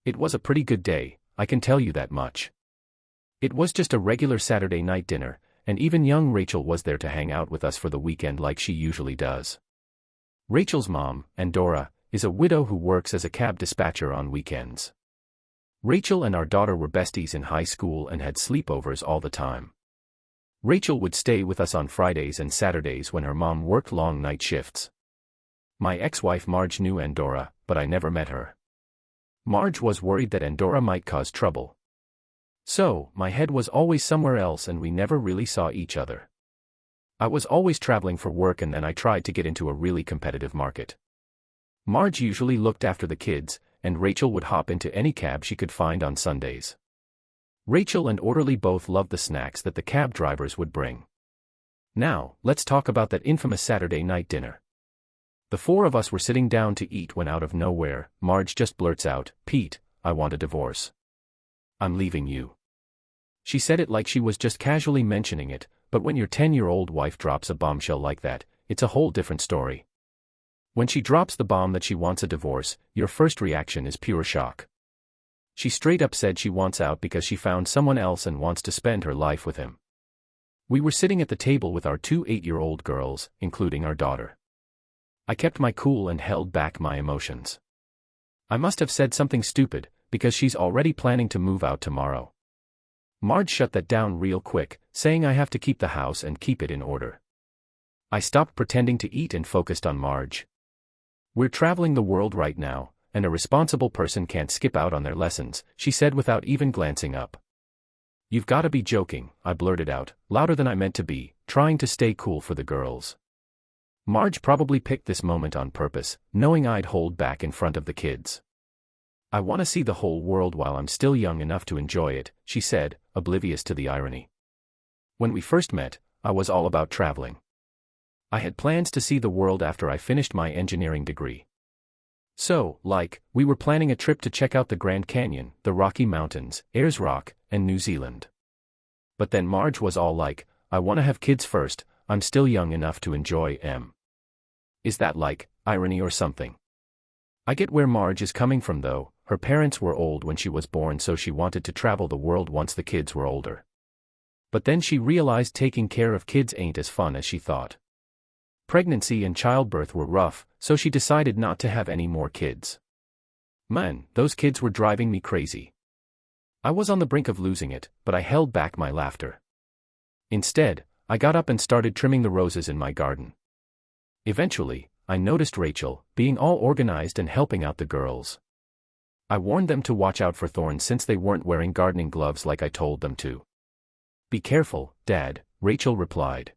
It was a pretty good day, I can tell you that much. It was just a regular Saturday night dinner, and even young Rachel was there to hang out with us for the weekend like she usually does. Rachel's mom, Andorra, is a widow who works as a cab dispatcher on weekends. Rachel and our daughter were besties in high school and had sleepovers all the time. Rachel would stay with us on Fridays and Saturdays when her mom worked long night shifts. My ex-wife Marge knew Andorra, but I never met her. Marge was worried that Andorra might cause trouble. So, my head was always somewhere else and we never really saw each other. I was always traveling for work and then I tried to get into a really competitive market. Marge usually looked after the kids, and Rachel would hop into any cab she could find on Sundays. Rachel and Orderly both loved the snacks that the cab drivers would bring. Now, let's talk about that infamous Saturday night dinner. The four of us were sitting down to eat when out of nowhere, Marge just blurts out, "Pete, I want a divorce. I'm leaving you." She said it like she was just casually mentioning it, but when your 10-year-old wife drops a bombshell like that, it's a whole different story. When she drops the bomb that she wants a divorce, your first reaction is pure shock. She straight up said she wants out because she found someone else and wants to spend her life with him. We were sitting at the table with our two 8-year-old girls, including our daughter. I kept my cool and held back my emotions. I must have said something stupid, because she's already planning to move out tomorrow. Marge shut that down real quick, saying I have to keep the house and keep it in order. I stopped pretending to eat and focused on Marge. "We're traveling the world right now, and a responsible person can't skip out on their lessons," she said without even glancing up. "You've gotta be joking," I blurted out, louder than I meant to be, trying to stay cool for the girls. Marge probably picked this moment on purpose, knowing I'd hold back in front of the kids. "I want to see the whole world while I'm still young enough to enjoy it," she said, oblivious to the irony. When we first met, I was all about traveling. I had plans to see the world after I finished my engineering degree. So, we were planning a trip to check out the Grand Canyon, the Rocky Mountains, Ayers Rock, and New Zealand. But then Marge was all like, "I want to have kids first, I'm still young enough to enjoy them." Is that irony or something? I get where Marge is coming from though. Her parents were old when she was born, so she wanted to travel the world once the kids were older. But then she realized taking care of kids ain't as fun as she thought. Pregnancy and childbirth were rough, so she decided not to have any more kids. Man, those kids were driving me crazy. I was on the brink of losing it, but I held back my laughter. Instead, I got up and started trimming the roses in my garden. Eventually, I noticed Rachel, being all organized and helping out the girls. I warned them to watch out for thorns since they weren't wearing gardening gloves like I told them to. "Be careful, Dad," Rachel replied.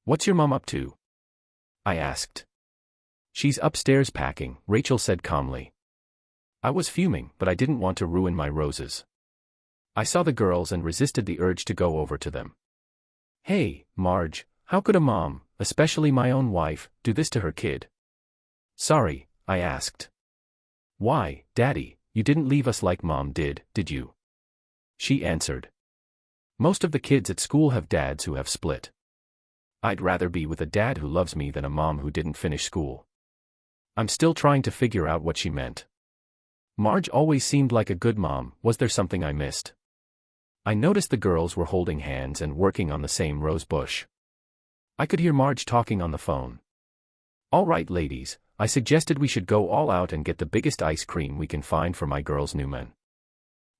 "What's your mom up to?" I asked. "She's upstairs packing," Rachel said calmly. I was fuming, but I didn't want to ruin my roses. I saw the girls and resisted the urge to go over to them. "Hey, Marge, how could a mom, especially my own wife, do this to her kid?" "Sorry," I asked. "Why, Daddy, you didn't leave us like Mom did you?" She answered. "Most of the kids at school have dads who have split. I'd rather be with a dad who loves me than a mom who didn't finish school." I'm still trying to figure out what she meant. Marge always seemed like a good mom. Was there something I missed? I noticed the girls were holding hands and working on the same rose bush. I could hear Marge talking on the phone. "All right, ladies, I suggested we should go all out and get the biggest ice cream we can find for my girls' new man."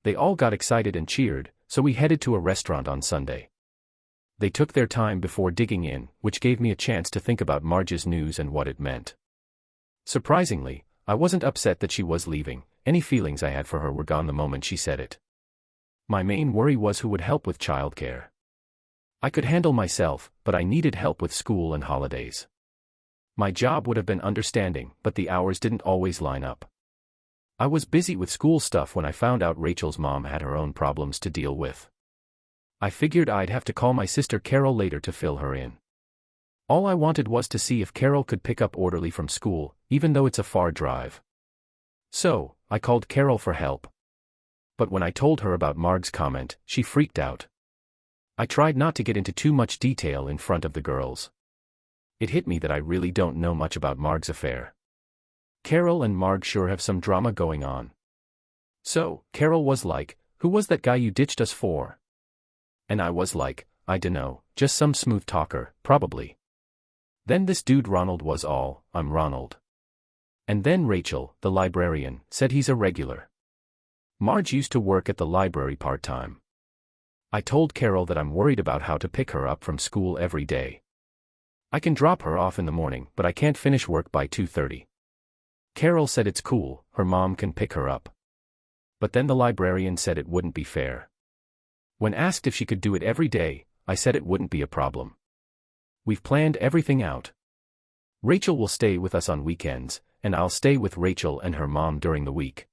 They all got excited and cheered, so we headed to a restaurant on Sunday. They took their time before digging in, which gave me a chance to think about Marge's news and what it meant. Surprisingly, I wasn't upset that she was leaving. Any feelings I had for her were gone the moment she said it. My main worry was who would help with childcare. I could handle myself, but I needed help with school and holidays. My job would have been understanding, but the hours didn't always line up. I was busy with school stuff when I found out Rachel's mom had her own problems to deal with. I figured I'd have to call my sister Carol later to fill her in. All I wanted was to see if Carol could pick up Orderly from school, even though it's a far drive. So, I called Carol for help. But when I told her about Marg's comment, she freaked out. I tried not to get into too much detail in front of the girls. It hit me that I really don't know much about Marg's affair. Carol and Marg sure have some drama going on. So, Carol was like, "Who was that guy you ditched us for?" And I was like, "I dunno, just some smooth talker, probably." Then this dude Ronald was all, "I'm Ronald." And then Rachel, the librarian, said he's a regular. Marge used to work at the library part-time. I told Carol that I'm worried about how to pick her up from school every day. I can drop her off in the morning, but I can't finish work by 2:30. Carol said it's cool, her mom can pick her up. But then the librarian said it wouldn't be fair. When asked if she could do it every day, I said it wouldn't be a problem. We've planned everything out. Rachel will stay with us on weekends, and I'll stay with Rachel and her mom during the week.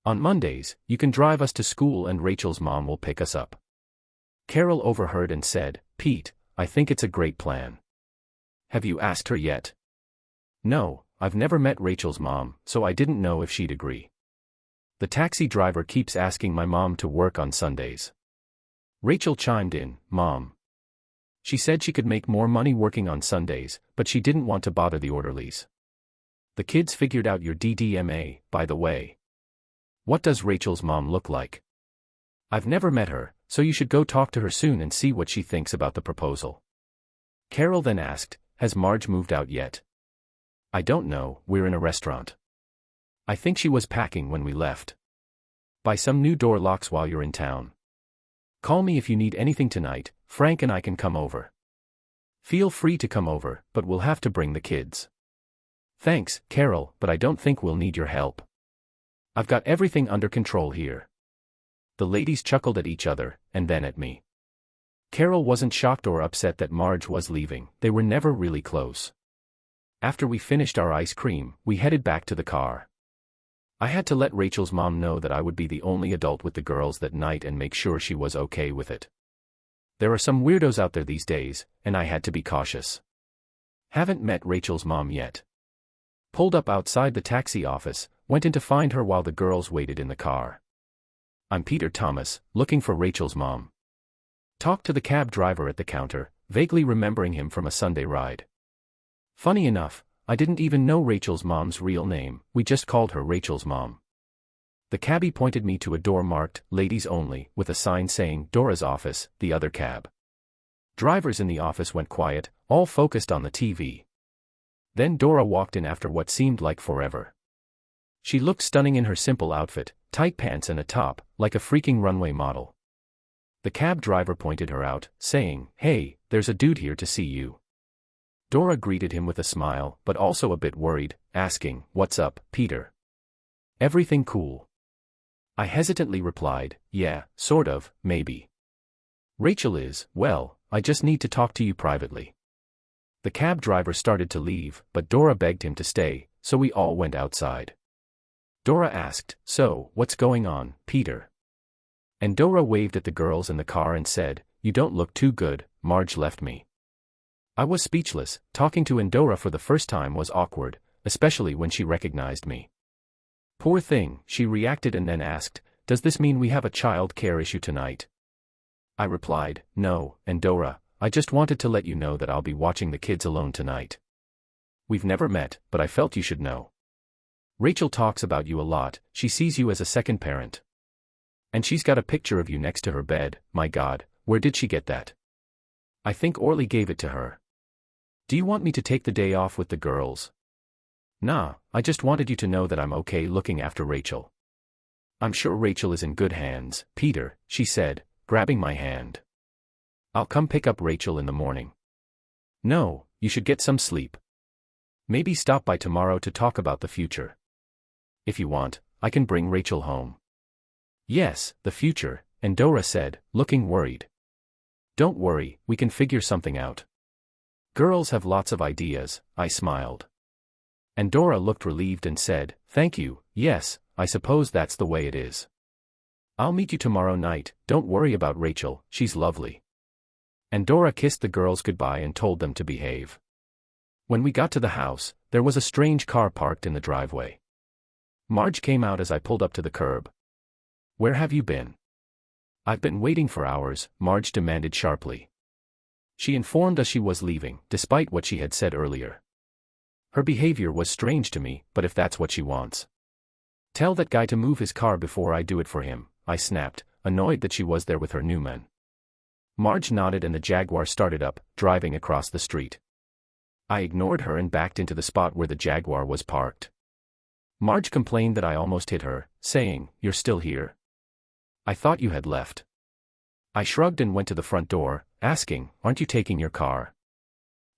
On Mondays, you can drive us to school and Rachel's mom will pick us up. Carol overheard and said, "Pete, I think it's a great plan. Have you asked her yet?" "No, I've never met Rachel's mom, so I didn't know if she'd agree. The taxi driver keeps asking my mom to work on Sundays." Rachel chimed in, "Mom." She said she could make more money working on Sundays, but she didn't want to bother the orderlies. The kids figured out your DDMA, by the way. What does Rachel's mom look like? I've never met her, so you should go talk to her soon and see what she thinks about the proposal. Carol then asked, "Has Marge moved out yet?" "I don't know, we're in a restaurant. I think she was packing when we left. Buy some new door locks while you're in town. Call me if you need anything tonight, Frank and I can come over. Feel free to come over, but we'll have to bring the kids." "Thanks, Carol, but I don't think we'll need your help. I've got everything under control here." The ladies chuckled at each other, and then at me. Carol wasn't shocked or upset that Marge was leaving, they were never really close. After we finished our ice cream, we headed back to the car. I had to let Rachel's mom know that I would be the only adult with the girls that night and make sure she was okay with it. There are some weirdos out there these days, and I had to be cautious. Haven't met Rachel's mom yet. Pulled up outside the taxi office, went in to find her while the girls waited in the car. "I'm Peter Thomas, looking for Rachel's mom." Talked to the cab driver at the counter, vaguely remembering him from a Sunday ride. Funny enough, I didn't even know Rachel's mom's real name, we just called her Rachel's mom. The cabbie pointed me to a door marked, "Ladies Only," with a sign saying, "Dora's office," the other cab. Drivers in the office went quiet, all focused on the TV. Then Dora walked in after what seemed like forever. She looked stunning in her simple outfit, tight pants and a top, like a freaking runway model. The cab driver pointed her out, saying, "Hey, there's a dude here to see you." Dora greeted him with a smile, but also a bit worried, asking, "What's up, Peter? Everything cool?" I hesitantly replied, "Yeah, sort of, maybe." "Rachel is, well, I just need to talk to you privately." The cab driver started to leave, but Dora begged him to stay, so we all went outside. Dora asked, "So, what's going on, Peter?" And Dora waved at the girls in the car and said, "You don't look too good, Marge left me." I was speechless, talking to Dora for the first time was awkward, especially when she recognized me. "Poor thing," she reacted and then asked, "Does this mean we have a child care issue tonight?" I replied, "No, Dora, I just wanted to let you know that I'll be watching the kids alone tonight. We've never met, but I felt you should know. Rachel talks about you a lot, she sees you as a second parent. And she's got a picture of you next to her bed, my God, where did she get that? I think Orly gave it to her. Do you want me to take the day off with the girls?" "Nah, I just wanted you to know that I'm okay looking after Rachel." "I'm sure Rachel is in good hands, Peter," she said, grabbing my hand. "I'll come pick up Rachel in the morning." "No, you should get some sleep. Maybe stop by tomorrow to talk about the future. If you want, I can bring Rachel home." "Yes, the future," Dora said, looking worried. "Don't worry, we can figure something out. Girls have lots of ideas," I smiled. Dora looked relieved and said, "Thank you, yes, I suppose that's the way it is. I'll meet you tomorrow night, don't worry about Rachel, she's lovely." Dora kissed the girls goodbye and told them to behave. When we got to the house, there was a strange car parked in the driveway. Marge came out as I pulled up to the curb. "Where have you been?" "I've been waiting for hours," Marge demanded sharply. She informed us she was leaving, despite what she had said earlier. Her behavior was strange to me, but if that's what she wants. Tell that guy to move his car before I do it for him, I snapped, annoyed that she was there with her new man. Marge nodded and the Jaguar started up, driving across the street. I ignored her and backed into the spot where the Jaguar was parked. Marge complained that I almost hit her, saying, "You're still here? I thought you had left." I shrugged and went to the front door, asking, "Aren't you taking your car?"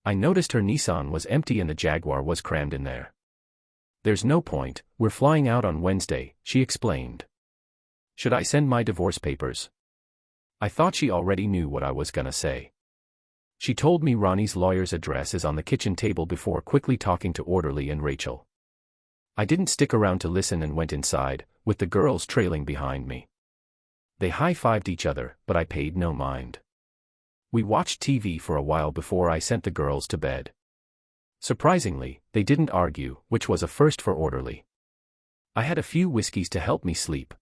I noticed her Nissan was empty and the Jaguar was crammed in there. "There's no point, we're flying out on Wednesday," she explained. "Should I send my divorce papers?" I thought she already knew what I was gonna say. She told me Ronnie's lawyer's address is on the kitchen table before quickly talking to Orderly and Rachel. I didn't stick around to listen and went inside, with the girls trailing behind me. They high-fived each other, but I paid no mind. We watched TV for a while before I sent the girls to bed. Surprisingly, they didn't argue, which was a first for Orderly. I had a few whiskeys to help me sleep.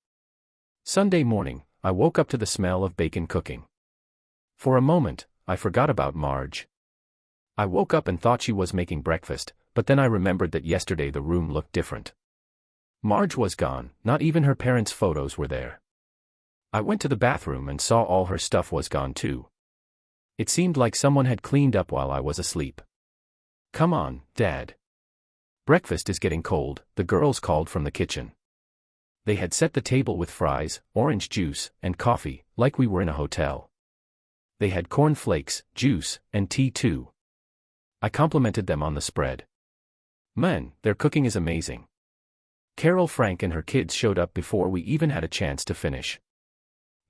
Sunday morning, I woke up to the smell of bacon cooking. For a moment, I forgot about Marge. I woke up and thought she was making breakfast, but then I remembered that yesterday the room looked different. Marge was gone, not even her parents' photos were there. I went to the bathroom and saw all her stuff was gone too. It seemed like someone had cleaned up while I was asleep. "Come on, Dad. Breakfast is getting cold," the girls called from the kitchen. They had set the table with fries, orange juice, and coffee, like we were in a hotel. They had corn flakes, juice, and tea too. I complimented them on the spread. "Man, their cooking is amazing." Carol, Frank and her kids showed up before we even had a chance to finish.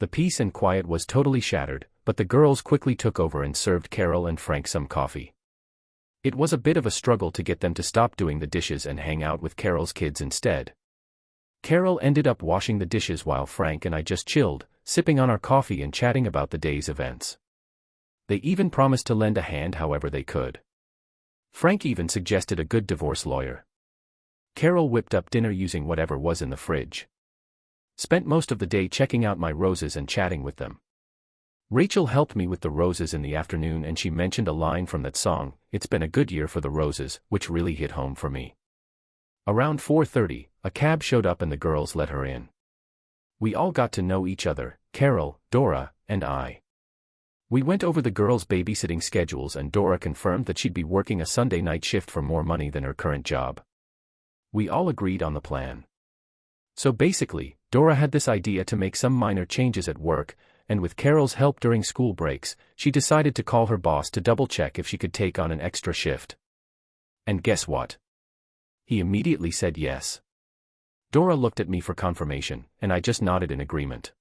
The peace and quiet was totally shattered, but the girls quickly took over and served Carol and Frank some coffee. It was a bit of a struggle to get them to stop doing the dishes and hang out with Carol's kids instead. Carol ended up washing the dishes while Frank and I just chilled, sipping on our coffee and chatting about the day's events. They even promised to lend a hand however they could. Frank even suggested a good divorce lawyer. Carol whipped up dinner using whatever was in the fridge. Spent most of the day checking out my roses and chatting with them. Rachel helped me with the roses in the afternoon and she mentioned a line from that song, "It's been a good year for the roses," which really hit home for me. Around 4:30, a cab showed up and the girls let her in. We all got to know each other, Carol, Dora, and I. We went over the girls' babysitting schedules and Dora confirmed that she'd be working a Sunday night shift for more money than her current job. We all agreed on the plan. So basically, Dora had this idea to make some minor changes at work, and with Carol's help during school breaks, she decided to call her boss to double-check if she could take on an extra shift. And guess what? He immediately said yes. Dora looked at me for confirmation, and I just nodded in agreement.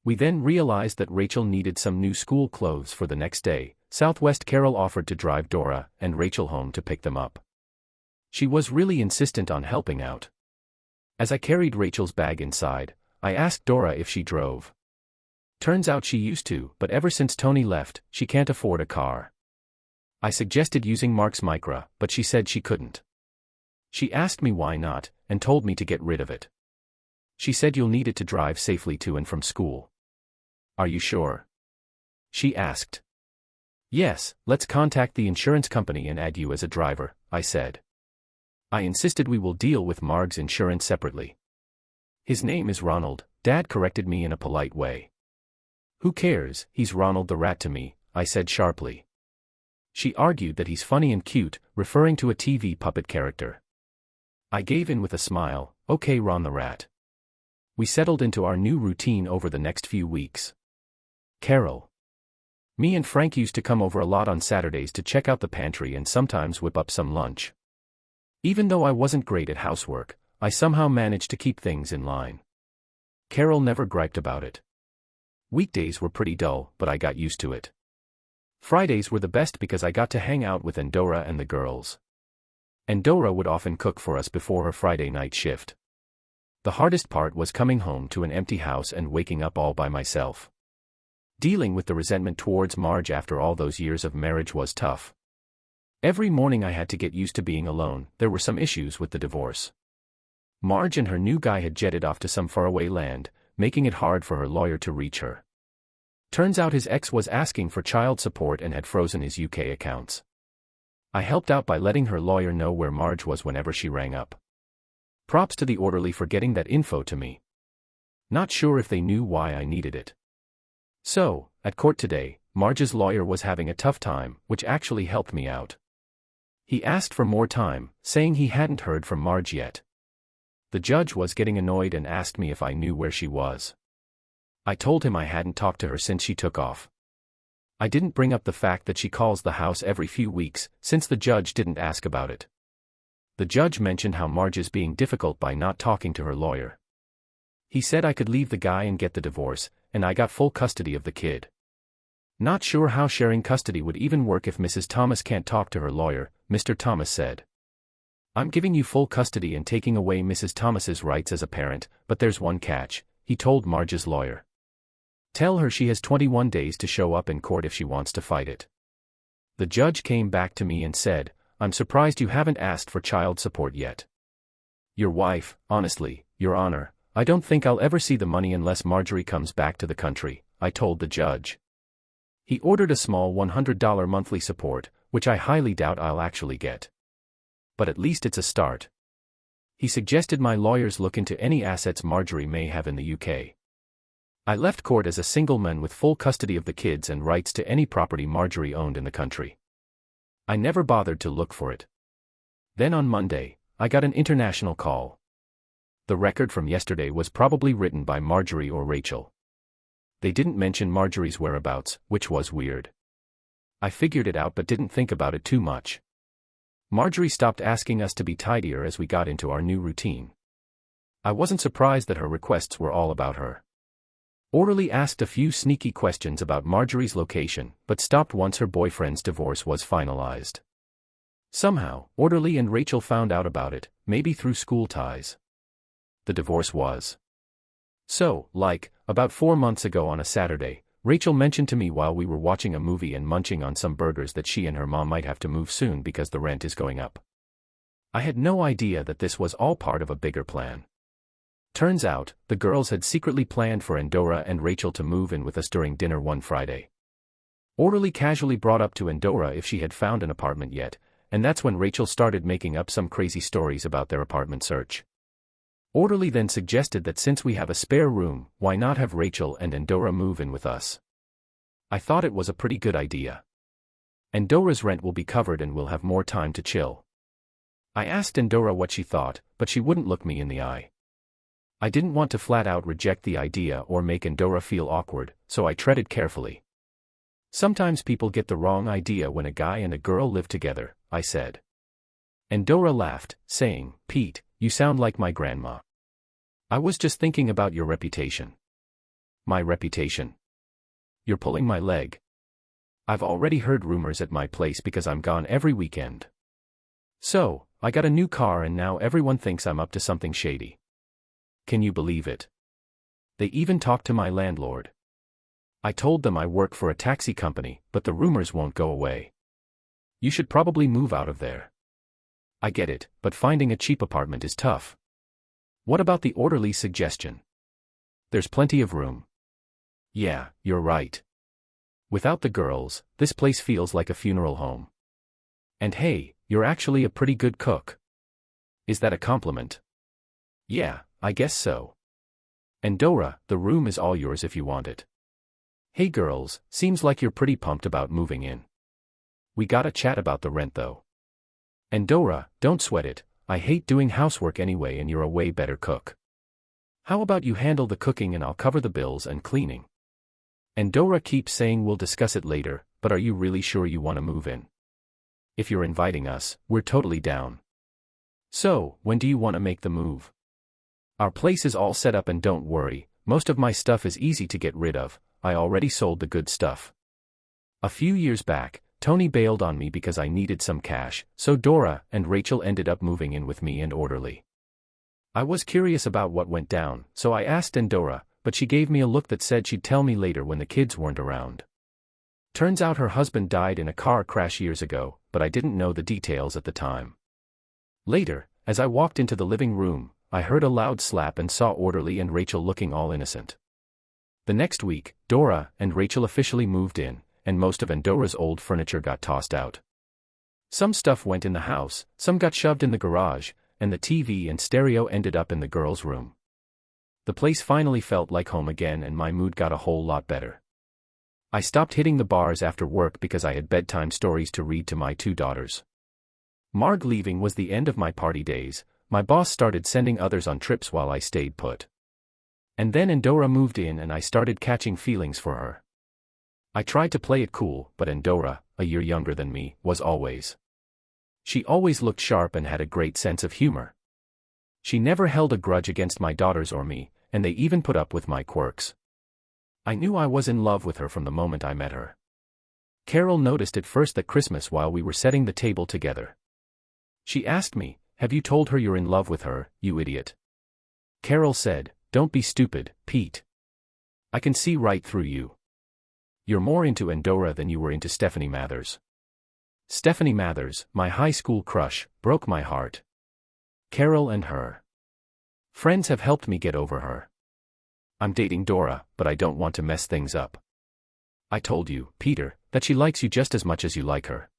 We then realized that Rachel needed some new school clothes for the next day. Southwest Carol offered to drive Dora and Rachel home to pick them up. She was really insistent on helping out. As I carried Rachel's bag inside, I asked Dora if she drove. Turns out she used to, but ever since Tony left, she can't afford a car. I suggested using Mark's Micra, but she said she couldn't. She asked me why not, and told me to get rid of it. She said you'll need it to drive safely to and from school. "Are you sure?" she asked. "Yes, let's contact the insurance company and add you as a driver," I said. I insisted we will deal with Marg's insurance separately. "His name is Ronald," Dad corrected me in a polite way. "Who cares, he's Ronald the rat to me," I said sharply. She argued that he's funny and cute, referring to a TV puppet character. I gave in with a smile, "Okay, Ron the rat." We settled into our new routine over the next few weeks. Carol. Me and Frank used to come over a lot on Saturdays to check out the pantry and sometimes whip up some lunch. Even though I wasn't great at housework, I somehow managed to keep things in line. Carol never griped about it. Weekdays were pretty dull, but I got used to it. Fridays were the best because I got to hang out with Endora and the girls. Endora would often cook for us before her Friday night shift. The hardest part was coming home to an empty house and waking up all by myself. Dealing with the resentment towards Marge after all those years of marriage was tough. Every morning I had to get used to being alone. There were some issues with the divorce. Marge and her new guy had jetted off to some faraway land, making it hard for her lawyer to reach her. Turns out his ex was asking for child support and had frozen his UK accounts. I helped out by letting her lawyer know where Marge was whenever she rang up. Props to the orderly for getting that info to me. Not sure if they knew why I needed it. So, at court today, Marge's lawyer was having a tough time, which actually helped me out. He asked for more time, saying he hadn't heard from Marge yet. The judge was getting annoyed and asked me if I knew where she was. I told him I hadn't talked to her since she took off. I didn't bring up the fact that she calls the house every few weeks, since the judge didn't ask about it. The judge mentioned how Marge is being difficult by not talking to her lawyer. He said I could leave the guy and get the divorce, and I got full custody of the kid. Not sure how sharing custody would even work if Mrs. Thomas can't talk to her lawyer, Mr. Thomas said. I'm giving you full custody and taking away Mrs. Thomas's rights as a parent, but there's one catch, he told Marge's lawyer. Tell her she has 21 days to show up in court if she wants to fight it. The judge came back to me and said, I'm surprised you haven't asked for child support yet. Your wife, honestly, Your Honor, I don't think I'll ever see the money unless Marjorie comes back to the country, I told the judge. He ordered a small $100 monthly support, which I highly doubt I'll actually get. But at least it's a start. He suggested my lawyers look into any assets Marjorie may have in the UK. I left court as a single man with full custody of the kids and rights to any property Marjorie owned in the country. I never bothered to look for it. Then on Monday, I got an international call. The record from yesterday was probably written by Marjorie or Rachel. They didn't mention Marjorie's whereabouts, which was weird. I figured it out but didn't think about it too much. Marjorie stopped asking us to be tidier as we got into our new routine. I wasn't surprised that her requests were all about her. Orderly asked a few sneaky questions about Marjorie's location, but stopped once her boyfriend's divorce was finalized. Somehow, Orderly and Rachel found out about it, maybe through school ties. The divorce was. So, about 4 months ago on a Saturday, Rachel mentioned to me while we were watching a movie and munching on some burgers that she and her mom might have to move soon because the rent is going up. I had no idea that this was all part of a bigger plan. Turns out, the girls had secretly planned for Endora and Rachel to move in with us during dinner one Friday. Orderly casually brought up to Endora if she had found an apartment yet, and that's when Rachel started making up some crazy stories about their apartment search. Orderly then suggested that since we have a spare room, why not have Rachel and Endora move in with us? I thought it was a pretty good idea. Endora's rent will be covered and we'll have more time to chill. I asked Endora what she thought, but she wouldn't look me in the eye. I didn't want to flat out reject the idea or make Endora feel awkward, so I treaded carefully. Sometimes people get the wrong idea when a guy and a girl live together, I said. Endora laughed, saying, Pete, you sound like my grandma. I was just thinking about your reputation. My reputation? You're pulling my leg. I've already heard rumors at my place because I'm gone every weekend. So, I got a new car and now everyone thinks I'm up to something shady. Can you believe it? They even talked to my landlord. I told them I work for a taxi company, but the rumors won't go away. You should probably move out of there. I get it, but finding a cheap apartment is tough. What about the orderly suggestion? There's plenty of room. Yeah, you're right. Without the girls, this place feels like a funeral home. And hey, you're actually a pretty good cook. Is that a compliment? Yeah, I guess so. Endora, the room is all yours if you want it. Hey girls, seems like you're pretty pumped about moving in. We gotta chat about the rent though. Endora, don't sweat it, I hate doing housework anyway and you're a way better cook. How about you handle the cooking and I'll cover the bills and cleaning? Endora keeps saying we'll discuss it later, but are you really sure you want to move in? If you're inviting us, we're totally down. So, when do you want to make the move? Our place is all set up and don't worry, most of my stuff is easy to get rid of, I already sold the good stuff. A few years back, Tony bailed on me because I needed some cash, so Dora and Rachel ended up moving in with me and Orderly. I was curious about what went down, so I asked Endora, but she gave me a look that said she'd tell me later when the kids weren't around. Turns out her husband died in a car crash years ago, but I didn't know the details at the time. Later, as I walked into the living room, I heard a loud slap and saw Orderly and Rachel looking all innocent. The next week, Dora and Rachel officially moved in, and most of Endora's old furniture got tossed out. Some stuff went in the house, some got shoved in the garage, and the TV and stereo ended up in the girls' room. The place finally felt like home again and my mood got a whole lot better. I stopped hitting the bars after work because I had bedtime stories to read to my 2 daughters. Marg leaving was the end of my party days. My boss started sending others on trips while I stayed put. And then Endora moved in and I started catching feelings for her. I tried to play it cool, but Endora, a year younger than me, was always. She always looked sharp and had a great sense of humor. She never held a grudge against my daughters or me, and they even put up with my quirks. I knew I was in love with her from the moment I met her. Carol noticed it first that Christmas while we were setting the table together. She asked me, "Have you told her you're in love with her, you idiot?" Carol said, "Don't be stupid, Pete. I can see right through you. You're more into Endora than you were into Stephanie Mathers." Stephanie Mathers, my high school crush, broke my heart. Carol and her friends have helped me get over her. I'm dating Dora, but I don't want to mess things up. I told you, Peter, that she likes you just as much as you like her.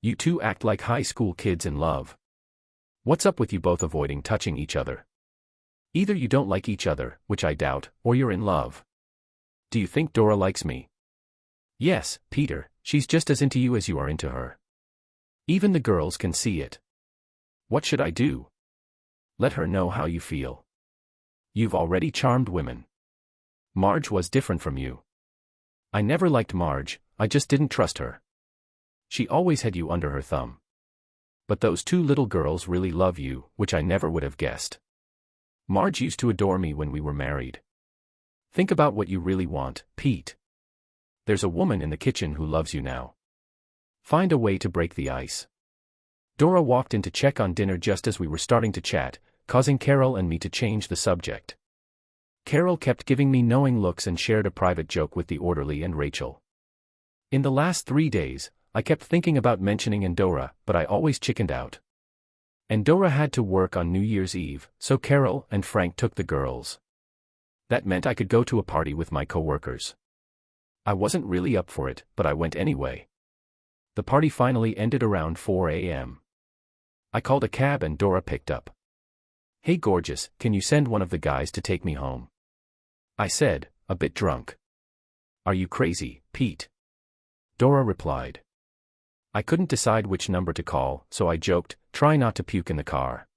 You two act like high school kids in love. What's up with you both avoiding touching each other? Either you don't like each other, which I doubt, or you're in love. Do you think Dora likes me? Yes, Peter, she's just as into you as you are into her. Even the girls can see it. What should I do? Let her know how you feel. You've already charmed women. Marge was different from you. I never liked Marge, I just didn't trust her. She always had you under her thumb. But those 2 little girls really love you, which I never would have guessed. Marge used to adore me when we were married. Think about what you really want, Pete. There's a woman in the kitchen who loves you now. Find a way to break the ice. Dora walked in to check on dinner just as we were starting to chat, causing Carol and me to change the subject. Carol kept giving me knowing looks and shared a private joke with the orderly and Rachel. In the last 3 days, I kept thinking about mentioning Endora, but I always chickened out. Endora had to work on New Year's Eve, so Carol and Frank took the girls. That meant I could go to a party with my coworkers. I wasn't really up for it, but I went anyway. The party finally ended around 4 a.m. I called a cab and Dora picked up. "Hey gorgeous, can you send one of the guys to take me home?" I said, a bit drunk. "Are you crazy, Pete?" Dora replied. I couldn't decide which number to call, so I joked, "Try not to puke in the car."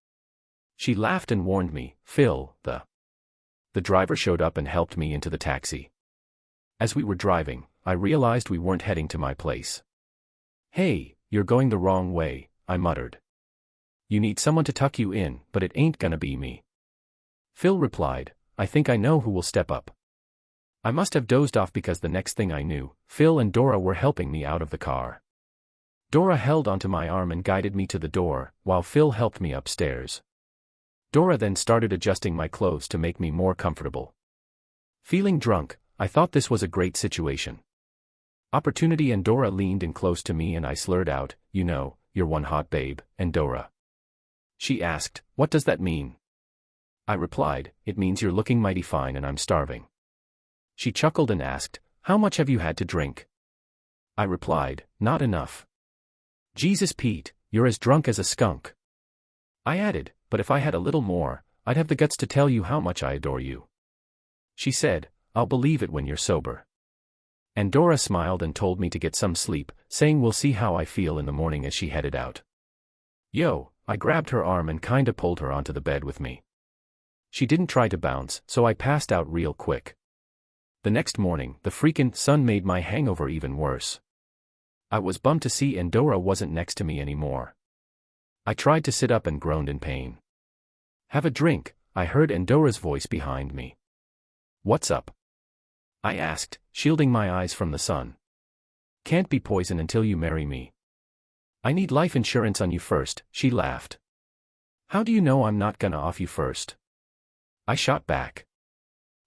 She laughed and warned me, "Phil, the driver showed up and helped me into the taxi." As we were driving, I realized we weren't heading to my place. "Hey, you're going the wrong way," I muttered. "You need someone to tuck you in, but it ain't gonna be me." Phil replied, "I think I know who will step up." I must have dozed off because the next thing I knew, Phil and Dora were helping me out of the car. Dora held onto my arm and guided me to the door, while Phil helped me upstairs. Dora then started adjusting my clothes to make me more comfortable. Feeling drunk, I thought this was a great situation. Opportunity, and Dora leaned in close to me and I slurred out, "You know, you're one hot babe, and Dora." She asked, "What does that mean?" I replied, "It means you're looking mighty fine and I'm starving." She chuckled and asked, "How much have you had to drink?" I replied, "Not enough." "Jesus Pete, you're as drunk as a skunk." I added, "But if I had a little more, I'd have the guts to tell you how much I adore you." She said, "I'll believe it when you're sober." And Dora smiled and told me to get some sleep, saying we'll see how I feel in the morning as she headed out. Yo, I grabbed her arm and kinda pulled her onto the bed with me. She didn't try to bounce, so I passed out real quick. The next morning, the freakin' sun made my hangover even worse. I was bummed to see Endora wasn't next to me anymore. I tried to sit up and groaned in pain. "Have a drink," I heard Endora's voice behind me. "What's up?" I asked, shielding my eyes from the sun. "Can't be poison until you marry me." "I need life insurance on you first," she laughed. "How do you know I'm not gonna off you first?" I shot back.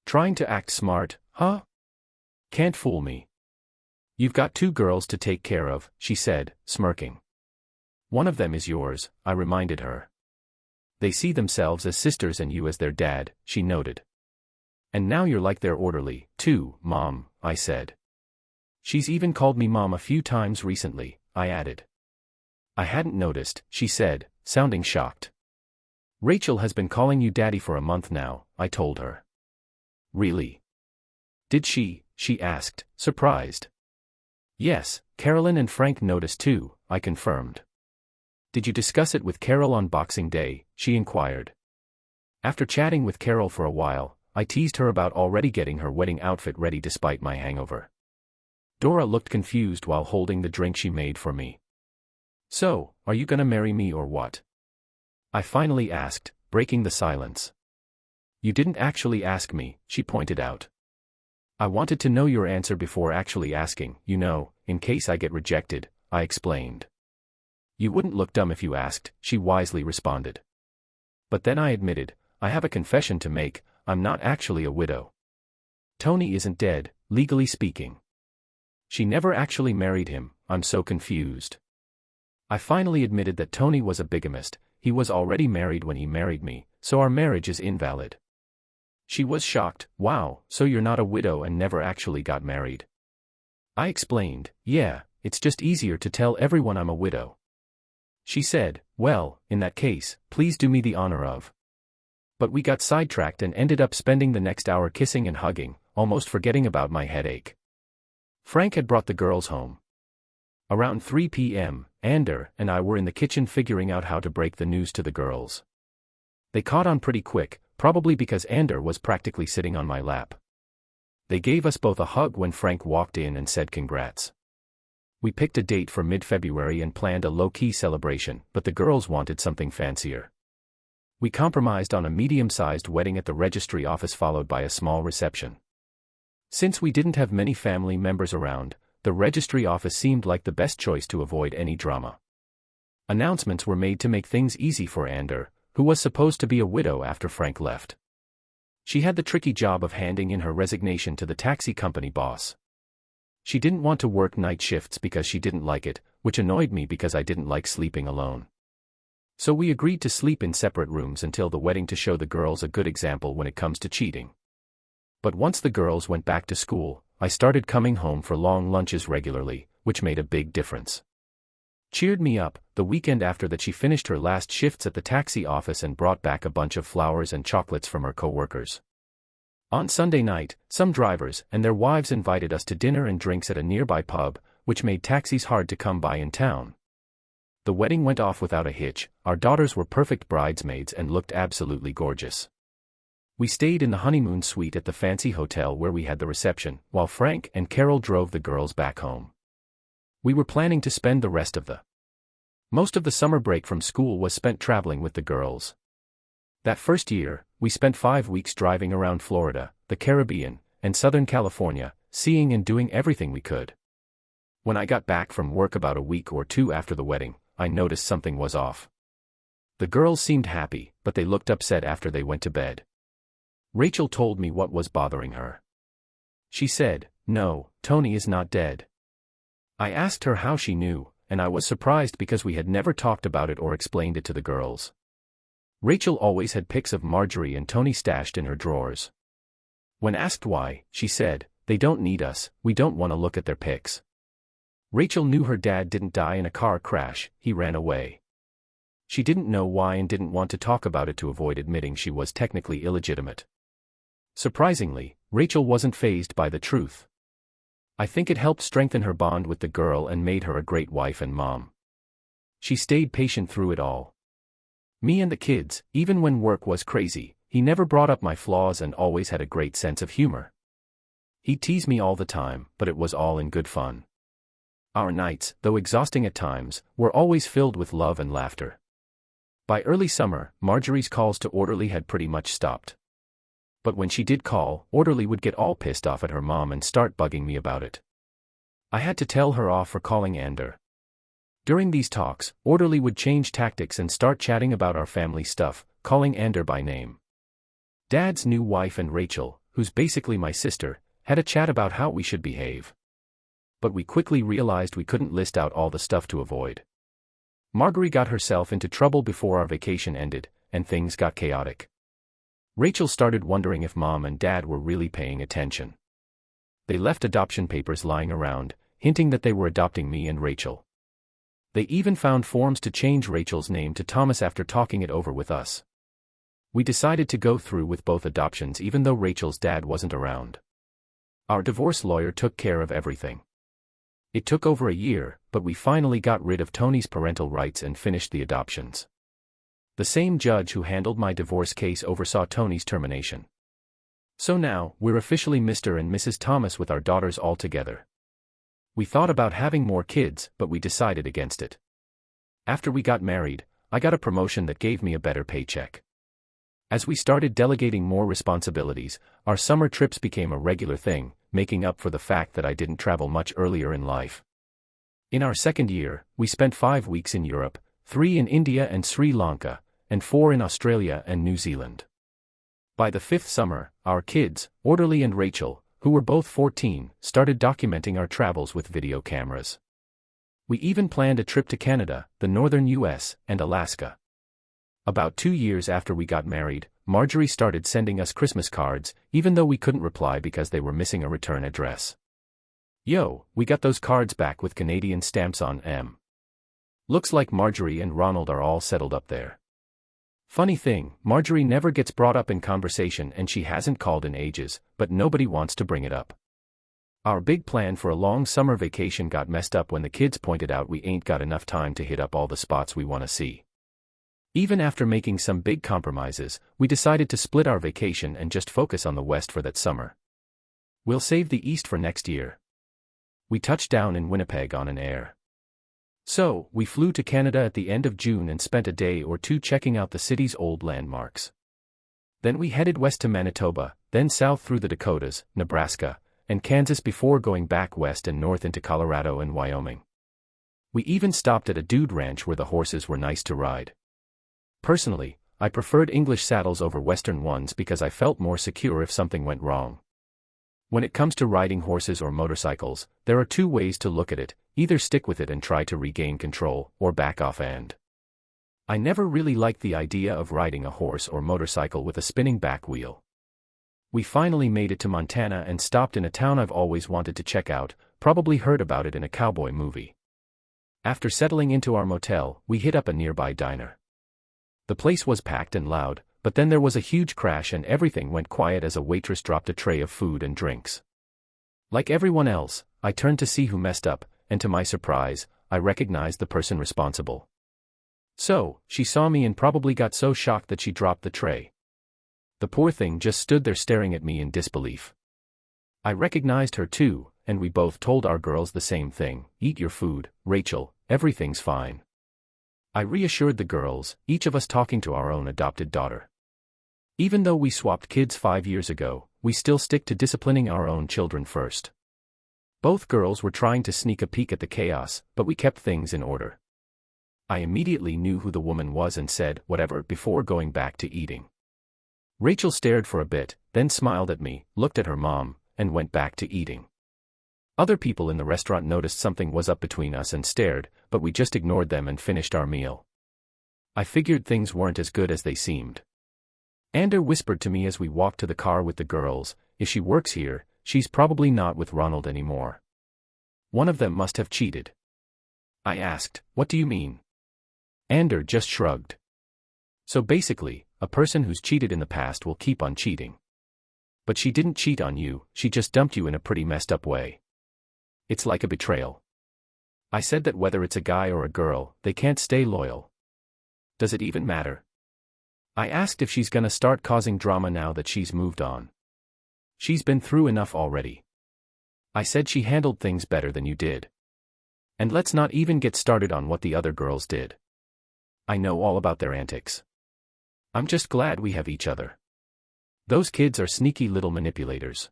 "Trying to act smart, huh? Can't fool me." "You've got 2 girls to take care of," she said, smirking. "One of them is yours," I reminded her. "They see themselves as sisters and you as their dad," she noted. "And now you're like their orderly, too, Mom," I said. "She's even called me Mom a few times recently," I added. "I hadn't noticed," she said, sounding shocked. Rachel has been calling you daddy for a month now, I told her. Really? Did she asked, surprised. Yes, Carolyn and Frank noticed too, I confirmed. Did you discuss it with Carol on Boxing Day? She inquired. After chatting with Carol for a while, I teased her about already getting her wedding outfit ready despite my hangover. Dora looked confused while holding the drink she made for me. So, are you gonna marry me or what? I finally asked, breaking the silence. You didn't actually ask me, she pointed out. I wanted to know your answer before actually asking, you know, in case I get rejected, I explained. You wouldn't look dumb if you asked, she wisely responded. But then I admitted, I have a confession to make, I'm not actually a widow. Tony isn't dead, legally speaking. She never actually married him, I'm so confused. I finally admitted that Tony was a bigamist, he was already married when he married me, so our marriage is invalid. She was shocked, wow, so you're not a widow and never actually got married. I explained, yeah, it's just easier to tell everyone I'm a widow. She said, well, in that case, please do me the honor of. But we got sidetracked and ended up spending the next hour kissing and hugging, almost forgetting about my headache. Frank had brought the girls home. Around 3 p.m., Ander and I were in the kitchen figuring out how to break the news to the girls. They caught on pretty quick, probably because Ander was practically sitting on my lap. They gave us both a hug when Frank walked in and said congrats. We picked a date for mid-February and planned a low-key celebration, but the girls wanted something fancier. We compromised on a medium-sized wedding at the registry office followed by a small reception. Since we didn't have many family members around, the registry office seemed like the best choice to avoid any drama. Announcements were made to make things easy for Ander, who was supposed to be a widow after Frank left. She had the tricky job of handing in her resignation to the taxi company boss. She didn't want to work night shifts because she didn't like it, which annoyed me because I didn't like sleeping alone. So we agreed to sleep in separate rooms until the wedding to show the girls a good example when it comes to cheating. But once the girls went back to school, I started coming home for long lunches regularly, which made a big difference. Cheered me up, the weekend after that she finished her last shifts at the taxi office and brought back a bunch of flowers and chocolates from her co-workers. On Sunday night, some drivers and their wives invited us to dinner and drinks at a nearby pub, which made taxis hard to come by in town. The wedding went off without a hitch, our daughters were perfect bridesmaids and looked absolutely gorgeous. We stayed in the honeymoon suite at the fancy hotel where we had the reception, while Frank and Carol drove the girls back home. We were planning to spend the rest of most of the summer break from school was spent traveling with the girls. That first year, we spent 5 weeks driving around Florida, the Caribbean, and Southern California, seeing and doing everything we could. When I got back from work about a week or two after the wedding, I noticed something was off. The girls seemed happy, but they looked upset after they went to bed. Rachel told me what was bothering her. She said, no, Tony is not dead. I asked her how she knew, and I was surprised because we had never talked about it or explained it to the girls. Rachel always had pics of Marjorie and Tony stashed in her drawers. When asked why, she said, they don't need us, we don't want to look at their pics. Rachel knew her dad didn't die in a car crash, he ran away. She didn't know why and didn't want to talk about it to avoid admitting she was technically illegitimate. Surprisingly, Rachel wasn't fazed by the truth. I think it helped strengthen her bond with the girl and made her a great wife and mom. She stayed patient through it all. Me and the kids, even when work was crazy, he never brought up my flaws and always had a great sense of humor. He'd tease me all the time, but it was all in good fun. Our nights, though exhausting at times, were always filled with love and laughter. By early summer, Marjorie's calls to Orderly had pretty much stopped. But when she did call, Orderly would get all pissed off at her mom and start bugging me about it. I had to tell her off for calling Ander. During these talks, Orderly would change tactics and start chatting about our family stuff, calling Ander by name. Dad's new wife and Rachel, who's basically my sister, had a chat about how we should behave. But we quickly realized we couldn't list out all the stuff to avoid. Marjorie got herself into trouble before our vacation ended, and things got chaotic. Rachel started wondering if Mom and Dad were really paying attention. They left adoption papers lying around, hinting that they were adopting me and Rachel. They even found forms to change Rachel's name to Thomas after talking it over with us. We decided to go through with both adoptions even though Rachel's dad wasn't around. Our divorce lawyer took care of everything. It took over a year, but we finally got rid of Tony's parental rights and finished the adoptions. The same judge who handled my divorce case oversaw Tony's termination. So now, we're officially Mr. and Mrs. Thomas with our daughters all together. We thought about having more kids, but we decided against it. After we got married, I got a promotion that gave me a better paycheck. As we started delegating more responsibilities, our summer trips became a regular thing, making up for the fact that I didn't travel much earlier in life. In our second year, we spent 5 weeks in Europe, 3 in India and Sri Lanka, and 4 in Australia and New Zealand. By the 5th summer, our kids, Orderly and Rachel, who were both 14, started documenting our travels with video cameras. We even planned a trip to Canada, the northern US, and Alaska. About 2 years after we got married, Marjorie started sending us Christmas cards, even though we couldn't reply because they were missing a return address. Yo, we got those cards back with Canadian stamps on them. Looks like Marjorie and Ronald are all settled up there. Funny thing, Marjorie never gets brought up in conversation and she hasn't called in ages, but nobody wants to bring it up. Our big plan for a long summer vacation got messed up when the kids pointed out we ain't got enough time to hit up all the spots we want to see. Even after making some big compromises, we decided to split our vacation and just focus on the West for that summer. We'll save the East for next year. We touched down in Winnipeg on an air. So, we flew to Canada at the end of June and spent a day or two checking out the city's old landmarks. Then we headed west to Manitoba, then south through the Dakotas, Nebraska, and Kansas before going back west and north into Colorado and Wyoming. We even stopped at a dude ranch where the horses were nice to ride. Personally, I preferred English saddles over Western ones because I felt more secure if something went wrong. When it comes to riding horses or motorcycles, there are 2 ways to look at it: either stick with it and try to regain control, or back off. And I never really liked the idea of riding a horse or motorcycle with a spinning back wheel. We finally made it to Montana and stopped in a town I've always wanted to check out, probably heard about it in a cowboy movie. After settling into our motel, we hit up a nearby diner. The place was packed and loud, but then there was a huge crash and everything went quiet as a waitress dropped a tray of food and drinks. Like everyone else, I turned to see who messed up, and to my surprise, I recognized the person responsible. So, she saw me and probably got so shocked that she dropped the tray. The poor thing just stood there staring at me in disbelief. I recognized her too, and we both told our girls the same thing: eat your food, Rachel, everything's fine. I reassured the girls, each of us talking to our own adopted daughter. Even though we swapped kids 5 years ago, we still stick to disciplining our own children first. Both girls were trying to sneak a peek at the chaos, but we kept things in order. I immediately knew who the woman was and said, whatever, before going back to eating. Rachel stared for a bit, then smiled at me, looked at her mom, and went back to eating. Other people in the restaurant noticed something was up between us and stared, but we just ignored them and finished our meal. I figured things weren't as good as they seemed. Ander whispered to me as we walked to the car with the girls, if she works here, she's probably not with Ronald anymore. One of them must have cheated. I asked, what do you mean? Ander just shrugged. So basically, a person who's cheated in the past will keep on cheating. But she didn't cheat on you, she just dumped you in a pretty messed up way. It's like a betrayal. I said that whether it's a guy or a girl, they can't stay loyal. Does it even matter? I asked if she's gonna start causing drama now that she's moved on. She's been through enough already. I said she handled things better than you did. And let's not even get started on what the other girls did. I know all about their antics. I'm just glad we have each other. Those kids are sneaky little manipulators.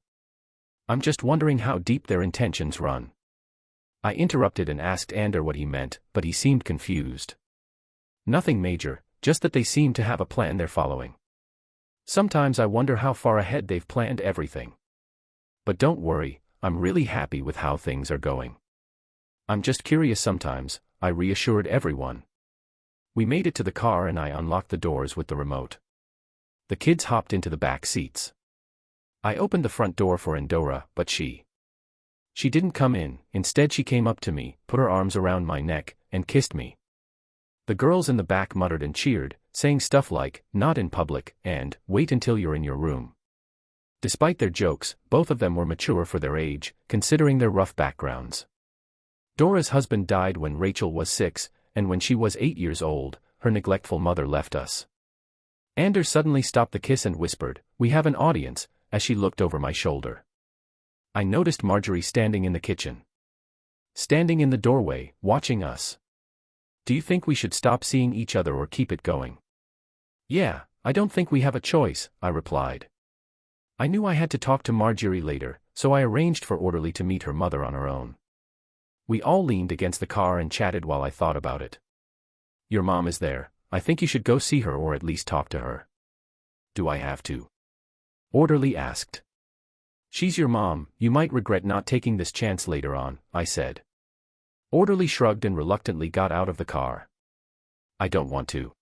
I'm just wondering how deep their intentions run. I interrupted and asked Ander what he meant, but he seemed confused. Nothing major, just that they seem to have a plan they're following. Sometimes I wonder how far ahead they've planned everything. But don't worry, I'm really happy with how things are going. I'm just curious sometimes, I reassured everyone. We made it to the car and I unlocked the doors with the remote. The kids hopped into the back seats. I opened the front door for Endora, but she didn't come in. Instead she came up to me, put her arms around my neck, and kissed me. The girls in the back muttered and cheered, saying stuff like, "not in public," and "wait until you're in your room." Despite their jokes, both of them were mature for their age, considering their rough backgrounds. Dora's husband died when Rachel was 6, and when she was 8 years old, her neglectful mother left us. Anders suddenly stopped the kiss and whispered, "We have an audience," as she looked over my shoulder. I noticed Marjorie standing in the kitchen. Standing in the doorway, watching us. "Do you think we should stop seeing each other or keep it going?" "Yeah, I don't think we have a choice," I replied. I knew I had to talk to Marjorie later, so I arranged for Orderly to meet her mother on her own. We all leaned against the car and chatted while I thought about it. "Your mom is there. I think you should go see her or at least talk to her." "Do I have to?" Orderly asked. "She's your mom, you might regret not taking this chance later on," I said. Orderly shrugged and reluctantly got out of the car. "I don't want to.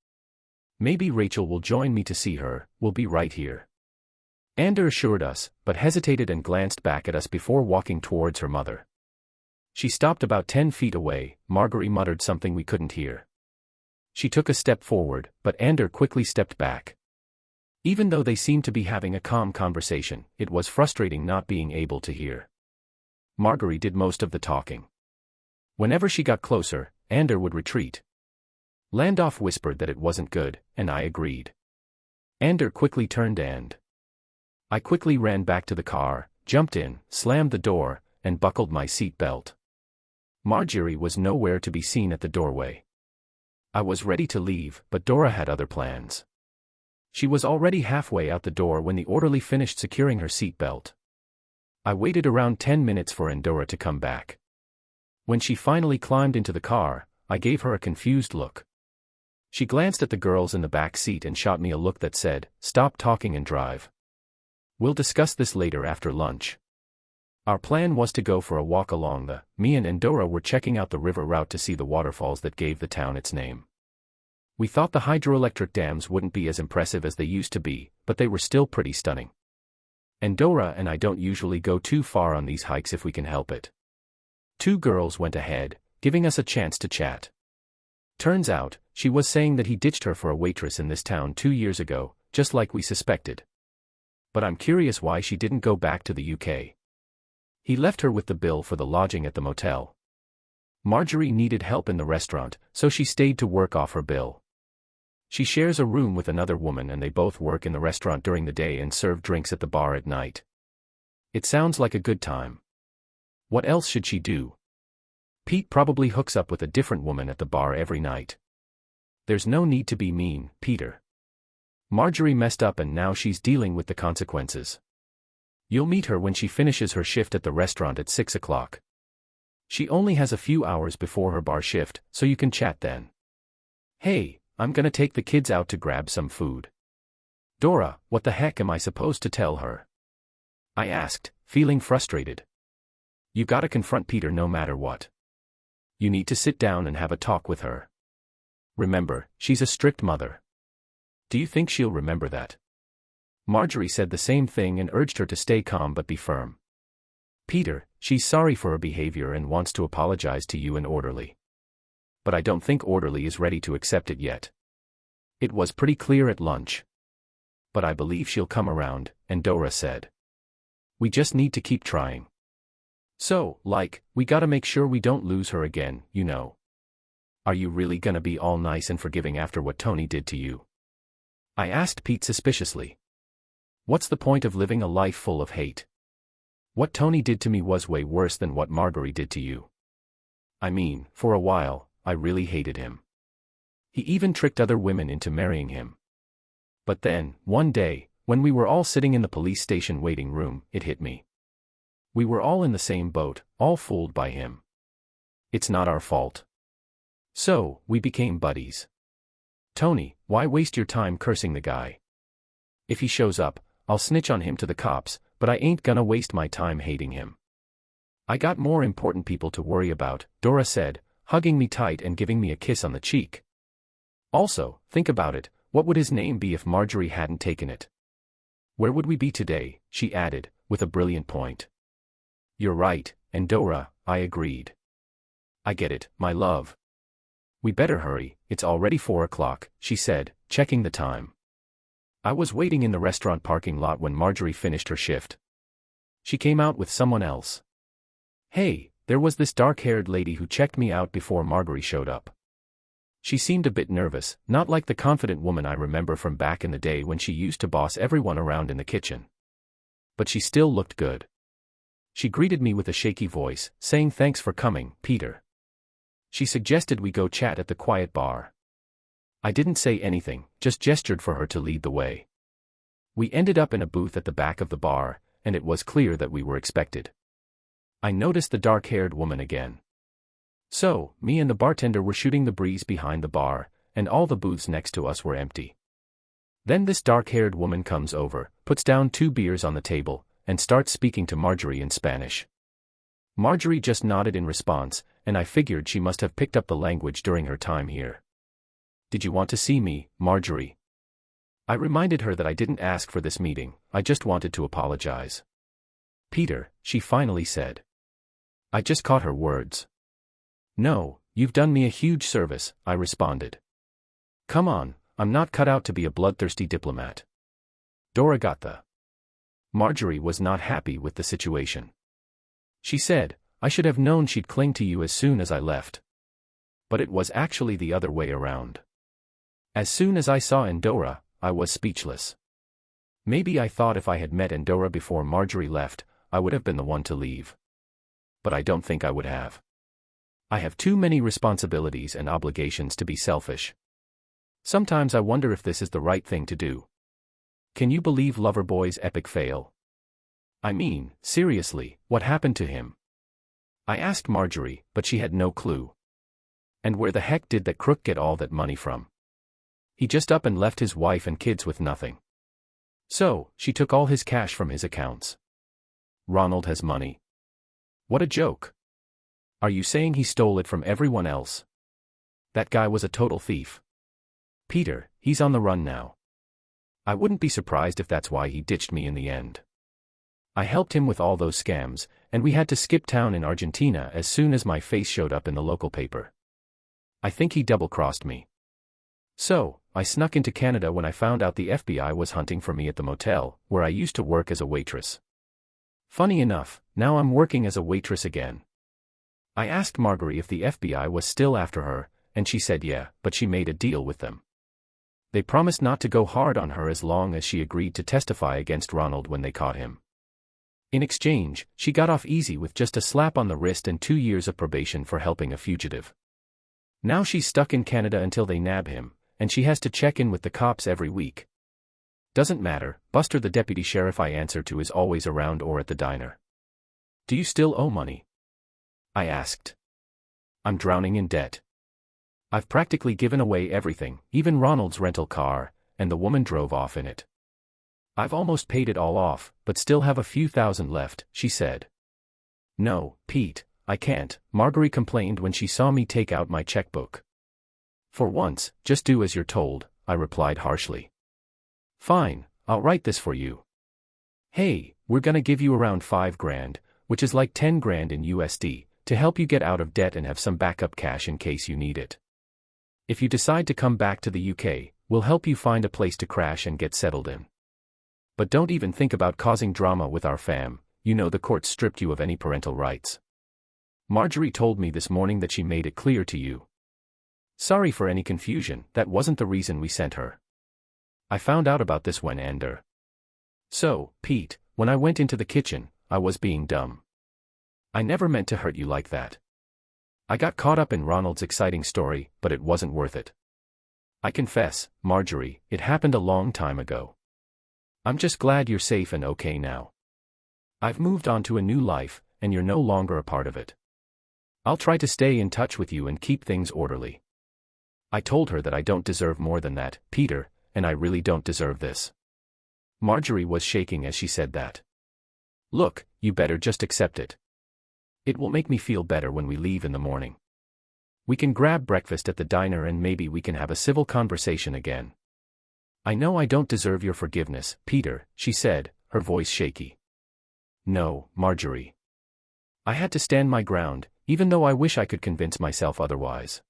Maybe Rachel will join me to see her, we'll be right here." Ander assured us, but hesitated and glanced back at us before walking towards her mother. She stopped about 10 feet away. Marjorie muttered something we couldn't hear. She took a step forward, but Ander quickly stepped back. Even though they seemed to be having a calm conversation, it was frustrating not being able to hear. Marjorie did most of the talking. Whenever she got closer, Ander would retreat. Landolf whispered that it wasn't good, and I agreed. Ander quickly turned and I quickly ran back to the car, jumped in, slammed the door, and buckled my seat belt. Marjorie was nowhere to be seen at the doorway. I was ready to leave, but Dora had other plans. She was already halfway out the door when the orderly finished securing her seat belt. I waited around 10 minutes for Dora to come back. When she finally climbed into the car, I gave her a confused look. She glanced at the girls in the back seat and shot me a look that said, "Stop talking and drive. We'll discuss this later after lunch." Our plan was to go for a walk along me and Dora were checking out the river route to see the waterfalls that gave the town its name. We thought the hydroelectric dams wouldn't be as impressive as they used to be, but they were still pretty stunning. Dora and I don't usually go too far on these hikes if we can help it. 2 girls went ahead, giving us a chance to chat. Turns out, she was saying that he ditched her for a waitress in this town 2 years ago, just like we suspected. But I'm curious why she didn't go back to the UK. He left her with the bill for the lodging at the motel. Marjorie needed help in the restaurant, so she stayed to work off her bill. She shares a room with another woman and they both work in the restaurant during the day and serve drinks at the bar at night. It sounds like a good time. What else should she do? Pete probably hooks up with a different woman at the bar every night. There's no need to be mean, Peter. Marjorie messed up and now she's dealing with the consequences. You'll meet her when she finishes her shift at the restaurant at 6 o'clock. She only has a few hours before her bar shift, so you can chat then. Hey, I'm gonna take the kids out to grab some food. Dora, what the heck am I supposed to tell her? I asked, feeling frustrated. You gotta confront Peter no matter what. You need to sit down and have a talk with her. Remember, she's a strict mother. Do you think she'll remember that? Marjorie said the same thing and urged her to stay calm but be firm. Peter, she's sorry for her behavior and wants to apologize to you and Orderly. But I don't think Orderly is ready to accept it yet. It was pretty clear at lunch. But I believe she'll come around, and Dora said. We just need to keep trying. So, we gotta make sure we don't lose her again, you know. Are you really gonna be all nice and forgiving after what Tony did to you? I asked Pete suspiciously. What's the point of living a life full of hate? What Tony did to me was way worse than what Marjorie did to you. I mean, for a while, I really hated him. He even tricked other women into marrying him. But then, one day, when we were all sitting in the police station waiting room, it hit me. We were all in the same boat, all fooled by him. It's not our fault. So, we became buddies. Tony, why waste your time cursing the guy? If he shows up, I'll snitch on him to the cops, but I ain't gonna waste my time hating him. I got more important people to worry about, Dora said, hugging me tight and giving me a kiss on the cheek. Also, think about it, what would his name be if Marjorie hadn't taken it? Where would we be today, she added, with a brilliant point. You're right, and Dora, I agreed. I get it, my love. We better hurry, it's already 4 o'clock, she said, checking the time. I was waiting in the restaurant parking lot when Marjorie finished her shift. She came out with someone else. Hey, there was this dark-haired lady who checked me out before Marjorie showed up. She seemed a bit nervous, not like the confident woman I remember from back in the day when she used to boss everyone around in the kitchen. But she still looked good. She greeted me with a shaky voice, saying thanks for coming, Peter. She suggested we go chat at the quiet bar. I didn't say anything, just gestured for her to lead the way. We ended up in a booth at the back of the bar, and it was clear that we were expected. I noticed the dark-haired woman again. So, me and the bartender were shooting the breeze behind the bar, and all the booths next to us were empty. Then this dark-haired woman comes over, puts down 2 beers on the table, and starts speaking to Marjorie in Spanish. Marjorie just nodded in response, and I figured she must have picked up the language during her time here. Did you want to see me, Marjorie? I reminded her that I didn't ask for this meeting, I just wanted to apologize. Peter, she finally said. I just caught her words. No, you've done me a huge service, I responded. Come on, I'm not cut out to be a bloodthirsty diplomat. Dora got the. Marjorie was not happy with the situation. She said, I should have known she'd cling to you as soon as I left. But it was actually the other way around. As soon as I saw Endora, I was speechless. Maybe I thought if I had met Endora before Marjorie left, I would have been the one to leave. But I don't think I would have. I have too many responsibilities and obligations to be selfish. Sometimes I wonder if this is the right thing to do. Can you believe Loverboy's epic fail? I mean, seriously, what happened to him? I asked Marjorie, but she had no clue. And where the heck did that crook get all that money from? He just up and left his wife and kids with nothing. So, she took all his cash from his accounts. Ronald has money. What a joke. Are you saying he stole it from everyone else? That guy was a total thief. Peter, he's on the run now. I wouldn't be surprised if that's why he ditched me in the end. I helped him with all those scams, and we had to skip town in Argentina as soon as my face showed up in the local paper. I think he double-crossed me. So, I snuck into Canada when I found out the FBI was hunting for me at the motel, where I used to work as a waitress. Funny enough, now I'm working as a waitress again. I asked Marjorie if the FBI was still after her, and she said yeah, but she made a deal with them. They promised not to go hard on her as long as she agreed to testify against Ronald when they caught him. In exchange, she got off easy with just a slap on the wrist and 2 years of probation for helping a fugitive. Now she's stuck in Canada until they nab him, and she has to check in with the cops every week. Doesn't matter, Buster the deputy sheriff I answer to is always around or at the diner. Do you still owe money? I asked. I'm drowning in debt. I've practically given away everything, even Ronald's rental car, and the woman drove off in it. I've almost paid it all off, but still have a few thousand left, she said. No, Pete, I can't, Marjorie complained when she saw me take out my checkbook. For once, just do as you're told, I replied harshly. Fine, I'll write this for you. Hey, we're gonna give you around $5,000, which is like 10 grand in USD, to help you get out of debt and have some backup cash in case you need it. If you decide to come back to the UK, we'll help you find a place to crash and get settled in. But don't even think about causing drama with our fam, you know the court stripped you of any parental rights. Marjorie told me this morning that she made it clear to you. Sorry for any confusion, that wasn't the reason we sent her. I found out about this when So, Pete, when I went into the kitchen, I was being dumb. I never meant to hurt you like that. I got caught up in Ronald's exciting story, but it wasn't worth it. I confess, Marjorie, it happened a long time ago. I'm just glad you're safe and okay now. I've moved on to a new life, and you're no longer a part of it. I'll try to stay in touch with you and keep things orderly. I told her that I don't deserve more than that, Peter, and I really don't deserve this. Marjorie was shaking as she said that. Look, you better just accept it. It will make me feel better when we leave in the morning. We can grab breakfast at the diner and maybe we can have a civil conversation again. I know I don't deserve your forgiveness, Peter, she said, her voice shaky. No, Marjorie. I had to stand my ground, even though I wish I could convince myself otherwise.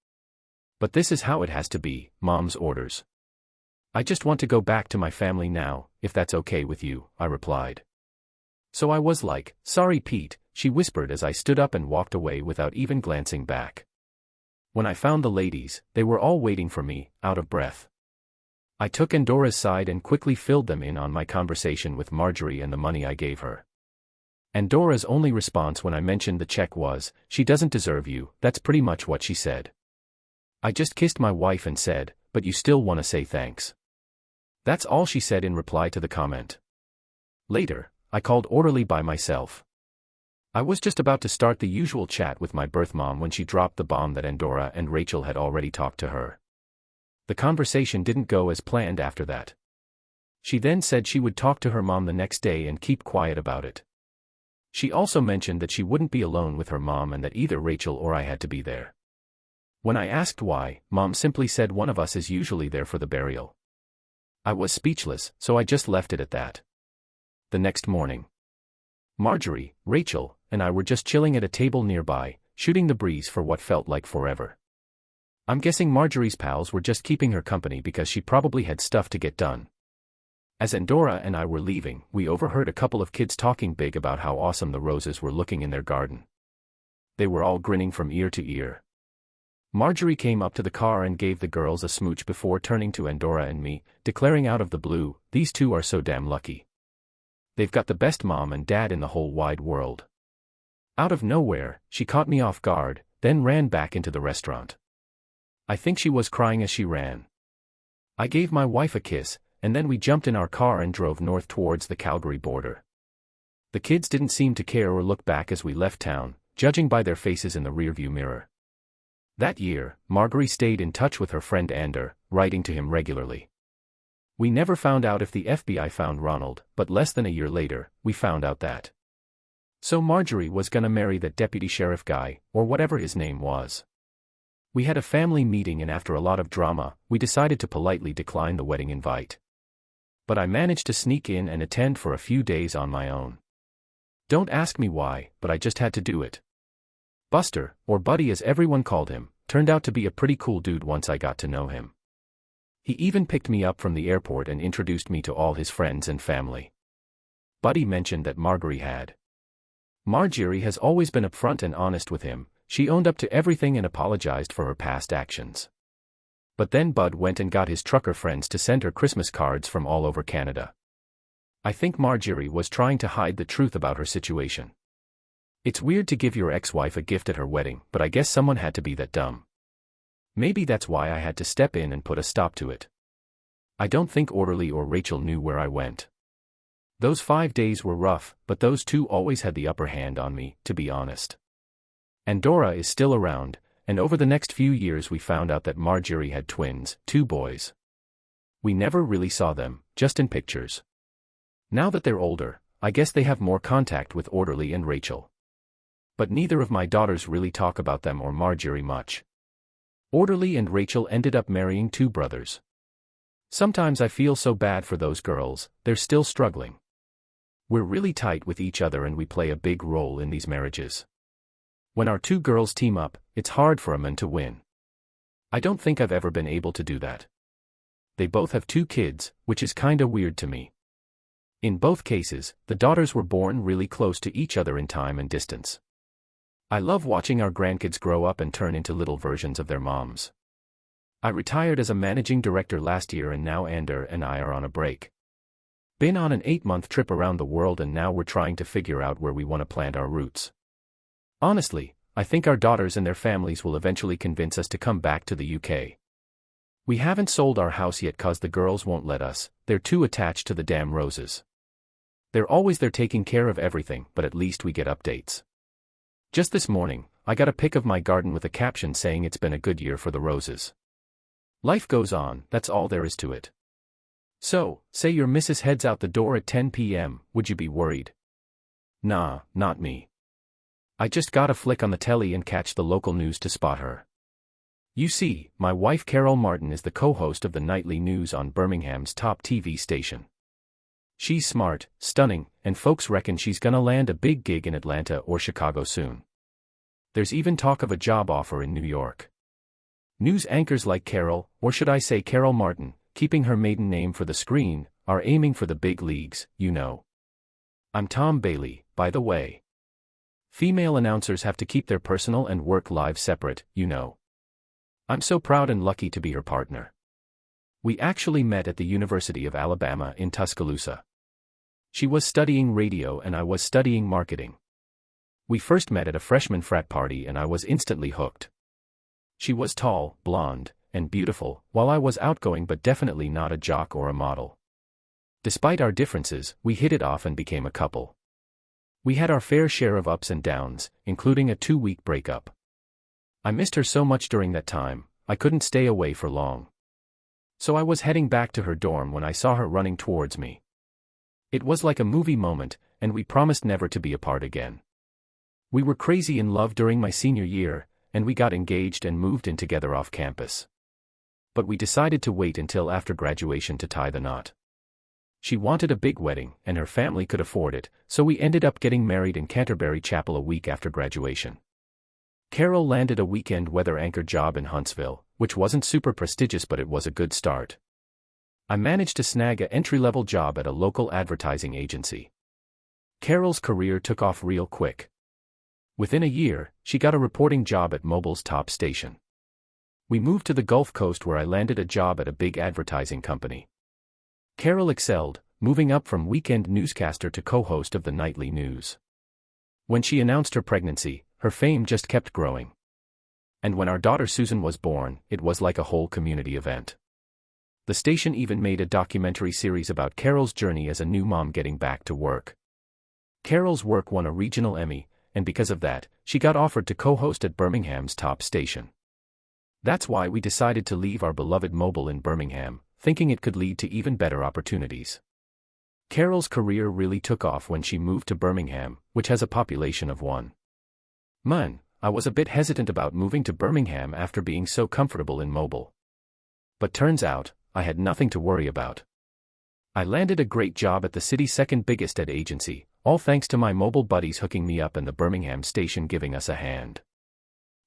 But this is how it has to be, Mom's orders. I just want to go back to my family now, if that's okay with you, I replied. So I was like, sorry Pete, she whispered as I stood up and walked away without even glancing back. When I found the ladies, they were all waiting for me, out of breath. I took Endora's side and quickly filled them in on my conversation with Marjorie and the money I gave her. Endora's only response when I mentioned the check was, she doesn't deserve you, that's pretty much what she said. I just kissed my wife and said, but you still want to say thanks. That's all she said in reply to the comment. Later, I called Orderly by myself. I was just about to start the usual chat with my birth mom when she dropped the bomb that Endora and Rachel had already talked to her. The conversation didn't go as planned after that. She then said she would talk to her mom the next day and keep quiet about it. She also mentioned that she wouldn't be alone with her mom and that either Rachel or I had to be there. When I asked why, Mom simply said one of us is usually there for the burial. I was speechless, so I just left it at that. The next morning, Marjorie, Rachel, and I were just chilling at a table nearby, shooting the breeze for what felt like forever. I'm guessing Marjorie's pals were just keeping her company because she probably had stuff to get done. As Endora and I were leaving, we overheard a couple of kids talking big about how awesome the roses were looking in their garden. They were all grinning from ear to ear. Marjorie came up to the car and gave the girls a smooch before turning to Endora and me, declaring out of the blue, these two are so damn lucky. They've got the best mom and dad in the whole wide world. Out of nowhere, she caught me off guard, then ran back into the restaurant. I think she was crying as she ran. I gave my wife a kiss, and then we jumped in our car and drove north towards the Calgary border. The kids didn't seem to care or look back as we left town, judging by their faces in the rearview mirror. That year, Marjorie stayed in touch with her friend Ander, writing to him regularly. We never found out if the FBI found Ronald, but less than a year later, we found out that. So Marjorie was gonna marry that deputy sheriff guy, or whatever his name was. We had a family meeting and after a lot of drama, we decided to politely decline the wedding invite. But I managed to sneak in and attend for a few days on my own. Don't ask me why, but I just had to do it. Buster, or Buddy as everyone called him, turned out to be a pretty cool dude once I got to know him. He even picked me up from the airport and introduced me to all his friends and family. Buddy mentioned that Marjorie had. Marjorie has always been upfront and honest with him, she owned up to everything and apologized for her past actions. But then Bud went and got his trucker friends to send her Christmas cards from all over Canada. I think Marjorie was trying to hide the truth about her situation. It's weird to give your ex-wife a gift at her wedding, but I guess someone had to be that dumb. Maybe that's why I had to step in and put a stop to it. I don't think Orderly or Rachel knew where I went. Those 5 days were rough, but those two always had the upper hand on me, to be honest. Endora is still around, and over the next few years we found out that Marjorie had twins, 2 boys. We never really saw them, just in pictures. Now that they're older, I guess they have more contact with Orderly and Rachel. But neither of my daughters really talk about them or Marjorie much. Orderly and Rachel ended up marrying 2 brothers. Sometimes I feel so bad for those girls, they're still struggling. We're really tight with each other and we play a big role in these marriages. When our 2 girls team up, it's hard for a man to win. I don't think I've ever been able to do that. They both have 2 kids, which is kinda weird to me. In both cases, the daughters were born really close to each other in time and distance. I love watching our grandkids grow up and turn into little versions of their moms. I retired as a managing director last year and now Ander and I are on a break. Been on an 8-month trip around the world and now we're trying to figure out where we want to plant our roots. Honestly, I think our daughters and their families will eventually convince us to come back to the UK. We haven't sold our house yet cause the girls won't let us, they're too attached to the damn roses. They're always there taking care of everything, but at least we get updates. Just this morning, I got a pic of my garden with a caption saying it's been a good year for the roses. Life goes on, that's all there is to it. So, say your missus heads out the door at 10 p.m., would you be worried? Nah, not me. I just gotta flick on the telly and catch the local news to spot her. You see, my wife Carol Martin is the co-host of the nightly news on Birmingham's top TV station. She's smart, stunning, and folks reckon she's gonna land a big gig in Atlanta or Chicago soon. There's even talk of a job offer in New York. News anchors like Carol, or should I say Carol Martin, keeping her maiden name for the screen, are aiming for the big leagues, you know. I'm Tom Bailey, by the way. Female announcers have to keep their personal and work lives separate, you know. I'm so proud and lucky to be her partner. We actually met at the University of Alabama in Tuscaloosa. She was studying radio and I was studying marketing. We first met at a freshman frat party and I was instantly hooked. She was tall, blonde, and beautiful, while I was outgoing but definitely not a jock or a model. Despite our differences, we hit it off and became a couple. We had our fair share of ups and downs, including a 2-week breakup. I missed her so much during that time, I couldn't stay away for long. So I was heading back to her dorm when I saw her running towards me. It was like a movie moment, and we promised never to be apart again. We were crazy in love during my senior year, and we got engaged and moved in together off campus. But we decided to wait until after graduation to tie the knot. She wanted a big wedding, and her family could afford it, so we ended up getting married in Canterbury Chapel a week after graduation. Carol landed a weekend weather anchor job in Huntsville, which wasn't super prestigious but it was a good start. I managed to snag an entry-level job at a local advertising agency. Carol's career took off real quick. Within a year, she got a reporting job at Mobile's top station. We moved to the Gulf Coast where I landed a job at a big advertising company. Carol excelled, moving up from weekend newscaster to co-host of the nightly news. When she announced her pregnancy, her fame just kept growing. And when our daughter Susan was born, it was like a whole community event. The station even made a documentary series about Carol's journey as a new mom getting back to work. Carol's work won a regional Emmy, and because of that, she got offered to co-host at Birmingham's top station. That's why we decided to leave our beloved Mobile in Birmingham, thinking it could lead to even better opportunities. Carol's career really took off when she moved to Birmingham, which has a population of 1 million. I was a bit hesitant about moving to Birmingham after being so comfortable in Mobile. But turns out, I had nothing to worry about. I landed a great job at the city's second biggest ad agency, all thanks to my Mobile buddies hooking me up and the Birmingham station giving us a hand.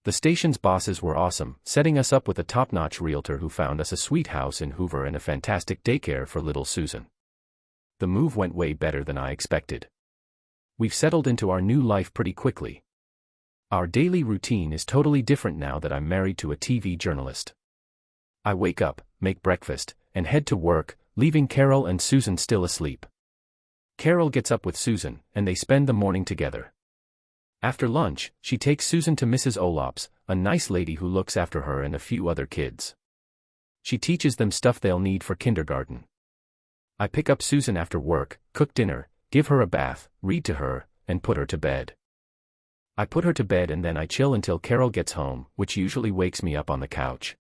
The station's bosses were awesome, setting us up with a top-notch realtor who found us a sweet house in Hoover and a fantastic daycare for little Susan. The move went way better than I expected. We've settled into our new life pretty quickly. Our daily routine is totally different now that I'm married to a TV journalist. I wake up, make breakfast, and head to work, leaving Carol and Susan still asleep. Carol gets up with Susan, and they spend the morning together. After lunch, she takes Susan to Mrs. Olop's, a nice lady who looks after her and a few other kids. She teaches them stuff they'll need for kindergarten. I pick up Susan after work, cook dinner, give her a bath, read to her, and put her to bed. I put her to bed and then I chill until Carol gets home, which usually wakes me up on the couch.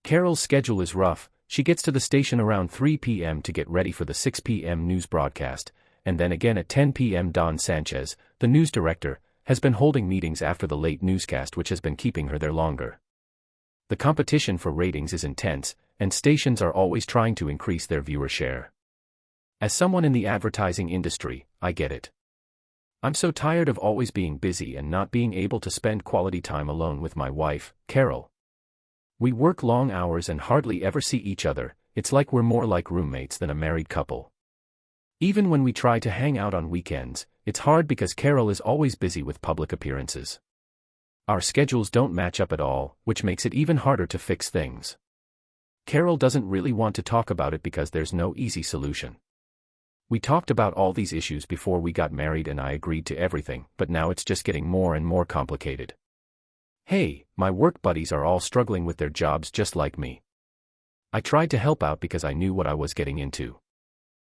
Carol's schedule is rough. She gets to the station around 3 p.m. to get ready for the 6 p.m. news broadcast, and then again at 10 p.m. Don Sanchez, the news director, has been holding meetings after the late newscast which has been keeping her there longer. The competition for ratings is intense, and stations are always trying to increase their viewer share. As someone in the advertising industry, I get it. I'm so tired of always being busy and not being able to spend quality time alone with my wife, Carol. We work long hours and hardly ever see each other. It's like we're more like roommates than a married couple. Even when we try to hang out on weekends, it's hard because Carol is always busy with public appearances. Our schedules don't match up at all, which makes it even harder to fix things. Carol doesn't really want to talk about it because there's no easy solution. We talked about all these issues before we got married and I agreed to everything, but now it's just getting more and more complicated. Hey, my work buddies are all struggling with their jobs just like me. I tried to help out because I knew what I was getting into.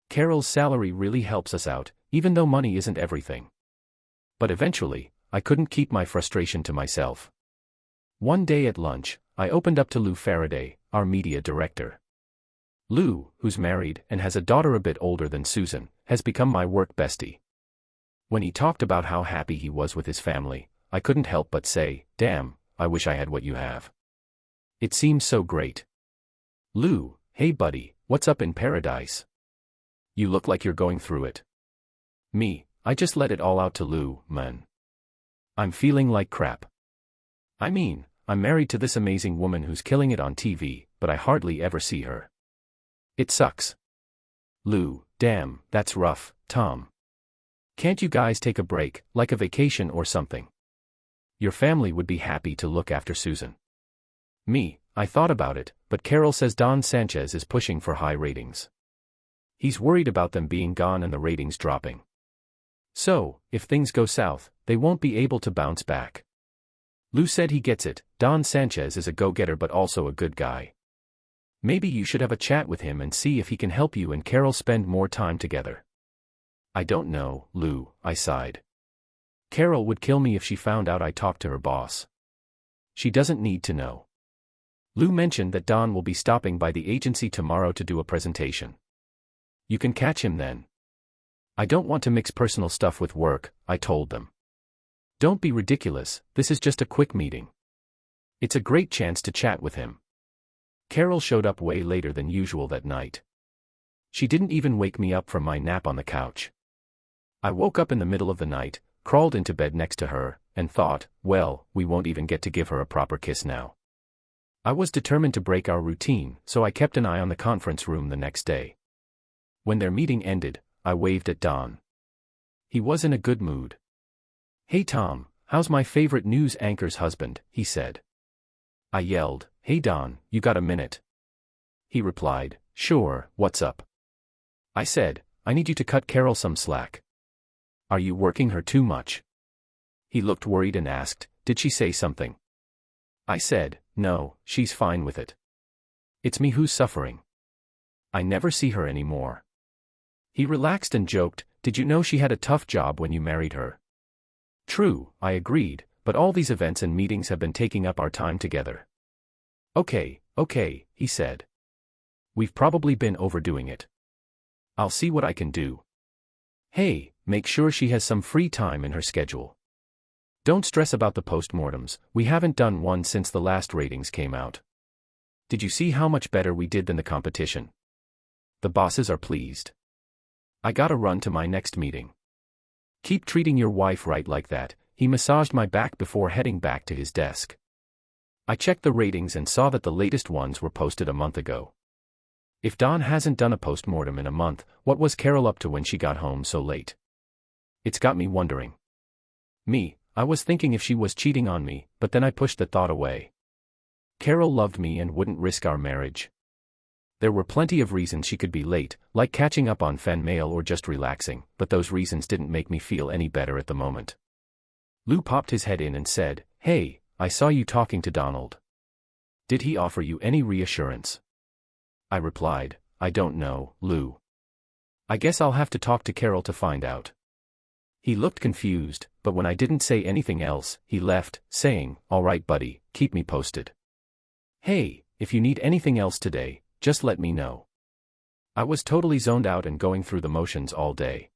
Carol's salary really helps us out, even though money isn't everything. But eventually, I couldn't keep my frustration to myself. One day at lunch, I opened up to Lou Faraday, our media director. Lou, who's married and has a daughter a bit older than Susan, has become my work bestie. When he talked about how happy he was with his family, I couldn't help but say, "Damn, I wish I had what you have." It seems so great. Lou, hey buddy, what's up in paradise? You look like you're going through it. Me, I just let it all out to Lou, man. I'm feeling like crap. I mean, I'm married to this amazing woman who's killing it on TV, but I hardly ever see her. It sucks. Lou, damn, that's rough, Tom. Can't you guys take a break, like a vacation or something? Your family would be happy to look after Susan. Me, I thought about it, but Carol says Don Sanchez is pushing for high ratings. He's worried about them being gone and the ratings dropping. So, if things go south, they won't be able to bounce back. Lou said he gets it. Don Sanchez is a go-getter but also a good guy. Maybe you should have a chat with him and see if he can help you and Carol spend more time together. I don't know, Lou, I sighed. Carol would kill me if she found out I talked to her boss. She doesn't need to know. Lou mentioned that Don will be stopping by the agency tomorrow to do a presentation. You can catch him then. I don't want to mix personal stuff with work, I told them. Don't be ridiculous, this is just a quick meeting. It's a great chance to chat with him. Carol showed up way later than usual that night. She didn't even wake me up from my nap on the couch. I woke up in the middle of the night, crawled into bed next to her, and thought, well, we won't even get to give her a proper kiss now. I was determined to break our routine, so I kept an eye on the conference room the next day. When their meeting ended, I waved at Don. He was in a good mood. Hey Tom, how's my favorite news anchor's husband, he said. I yelled, hey Don, you got a minute? He replied, sure, what's up? I said, I need you to cut Carol some slack. Are you working her too much? He looked worried and asked, did she say something? I said, no, she's fine with it. It's me who's suffering. I never see her anymore. He relaxed and joked, did you know she had a tough job when you married her? True, I agreed, but all these events and meetings have been taking up our time together. Okay, he said. We've probably been overdoing it. I'll see what I can do. Hey, make sure she has some free time in her schedule. Don't stress about the postmortems, we haven't done one since the last ratings came out. Did you see how much better we did than the competition? The bosses are pleased. I gotta run to my next meeting. Keep treating your wife right like that. He massaged my back before heading back to his desk. I checked the ratings and saw that the latest ones were posted a month ago. If Don hasn't done a postmortem in a month, what was Carol up to when she got home so late? It's got me wondering. I was thinking if she was cheating on me, but then I pushed the thought away. Carol loved me and wouldn't risk our marriage. There were plenty of reasons she could be late, like catching up on fan mail or just relaxing, but those reasons didn't make me feel any better at the moment. Lou popped his head in and said, hey, I saw you talking to Donald. Did he offer you any reassurance? I replied, I don't know, Lou. I guess I'll have to talk to Carol to find out. He looked confused, but when I didn't say anything else, he left, saying, all right buddy, keep me posted. Hey, if you need anything else today, just let me know. I was totally zoned out and going through the motions all day.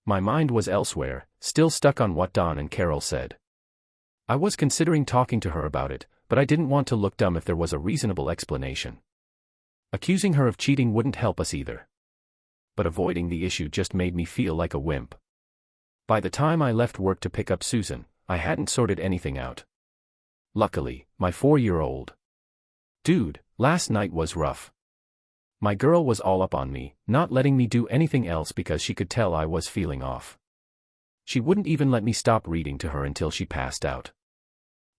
My mind was elsewhere, still stuck on what Don and Carol said. I was considering talking to her about it, but I didn't want to look dumb if there was a reasonable explanation. Accusing her of cheating wouldn't help us either. But avoiding the issue just made me feel like a wimp. By the time I left work to pick up Susan, I hadn't sorted anything out. Luckily, my 4-year-old. Dude, last night was rough. My girl was all up on me, not letting me do anything else because she could tell I was feeling off. She wouldn't even let me stop reading to her until she passed out.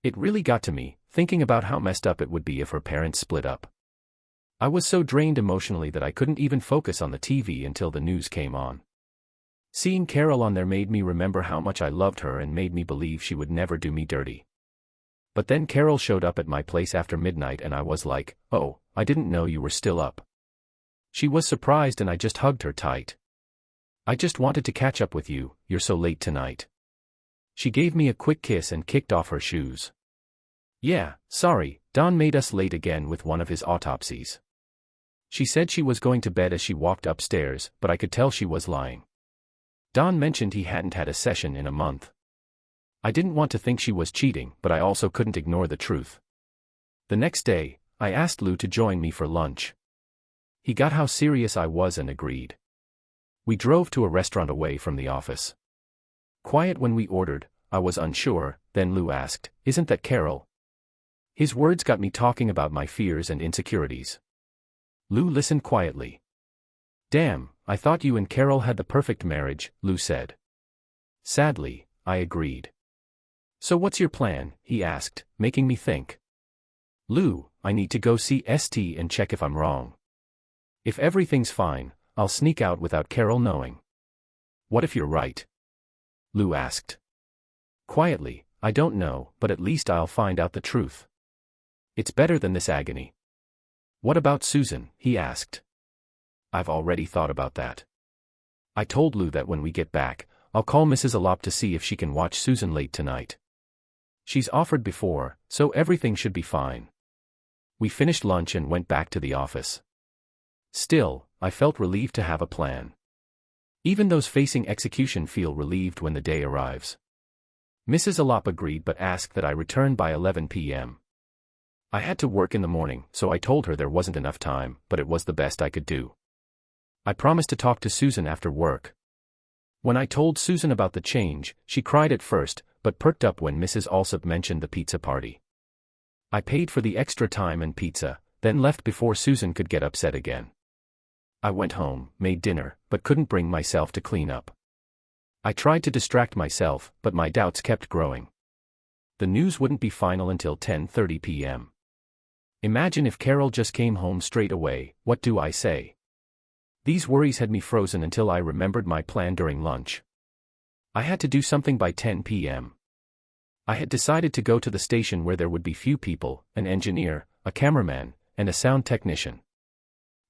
It really got to me, thinking about how messed up it would be if her parents split up. I was so drained emotionally that I couldn't even focus on the TV until the news came on. Seeing Carol on there made me remember how much I loved her and made me believe she would never do me dirty. But then Carol showed up at my place after midnight and I was like, oh, I didn't know you were still up. She was surprised and I just hugged her tight. I just wanted to catch up with you, you're so late tonight. She gave me a quick kiss and kicked off her shoes. Yeah, sorry, Don made us late again with one of his autopsies. She said she was going to bed as she walked upstairs, but I could tell she was lying. Don mentioned he hadn't had a session in a month. I didn't want to think she was cheating, but I also couldn't ignore the truth. The next day, I asked Lou to join me for lunch. He got how serious I was and agreed. We drove to a restaurant away from the office. Quiet when we ordered, I was unsure, then Lou asked, isn't that Carol? His words got me talking about my fears and insecurities. Lou listened quietly. Damn, I thought you and Carol had the perfect marriage, Lou said. Sadly, I agreed. So what's your plan? He asked, making me think. Lou, I need to go see ST and check if I'm wrong. If everything's fine, I'll sneak out without Carol knowing. What if you're right? Lou asked. Quietly, I don't know, but at least I'll find out the truth. It's better than this agony. What about Susan? He asked. I've already thought about that. I told Lou that when we get back, I'll call Mrs. Alop to see if she can watch Susan late tonight. She's offered before, so everything should be fine. We finished lunch and went back to the office. Still, I felt relieved to have a plan. Even those facing execution feel relieved when the day arrives. Mrs. Alop agreed but asked that I return by 11 p.m. I had to work in the morning, so I told her there wasn't enough time, but it was the best I could do. I promised to talk to Susan after work. When I told Susan about the change, she cried at first, but perked up when Mrs. Alsop mentioned the pizza party. I paid for the extra time and pizza, then left before Susan could get upset again. I went home, made dinner, but couldn't bring myself to clean up. I tried to distract myself, but my doubts kept growing. The news wouldn't be final until 10:30 p.m. Imagine if Carol just came home straight away, what do I say? These worries had me frozen until I remembered my plan during lunch. I had to do something by 10 p.m. I had decided to go to the station where there would be few people, an engineer, a cameraman, and a sound technician.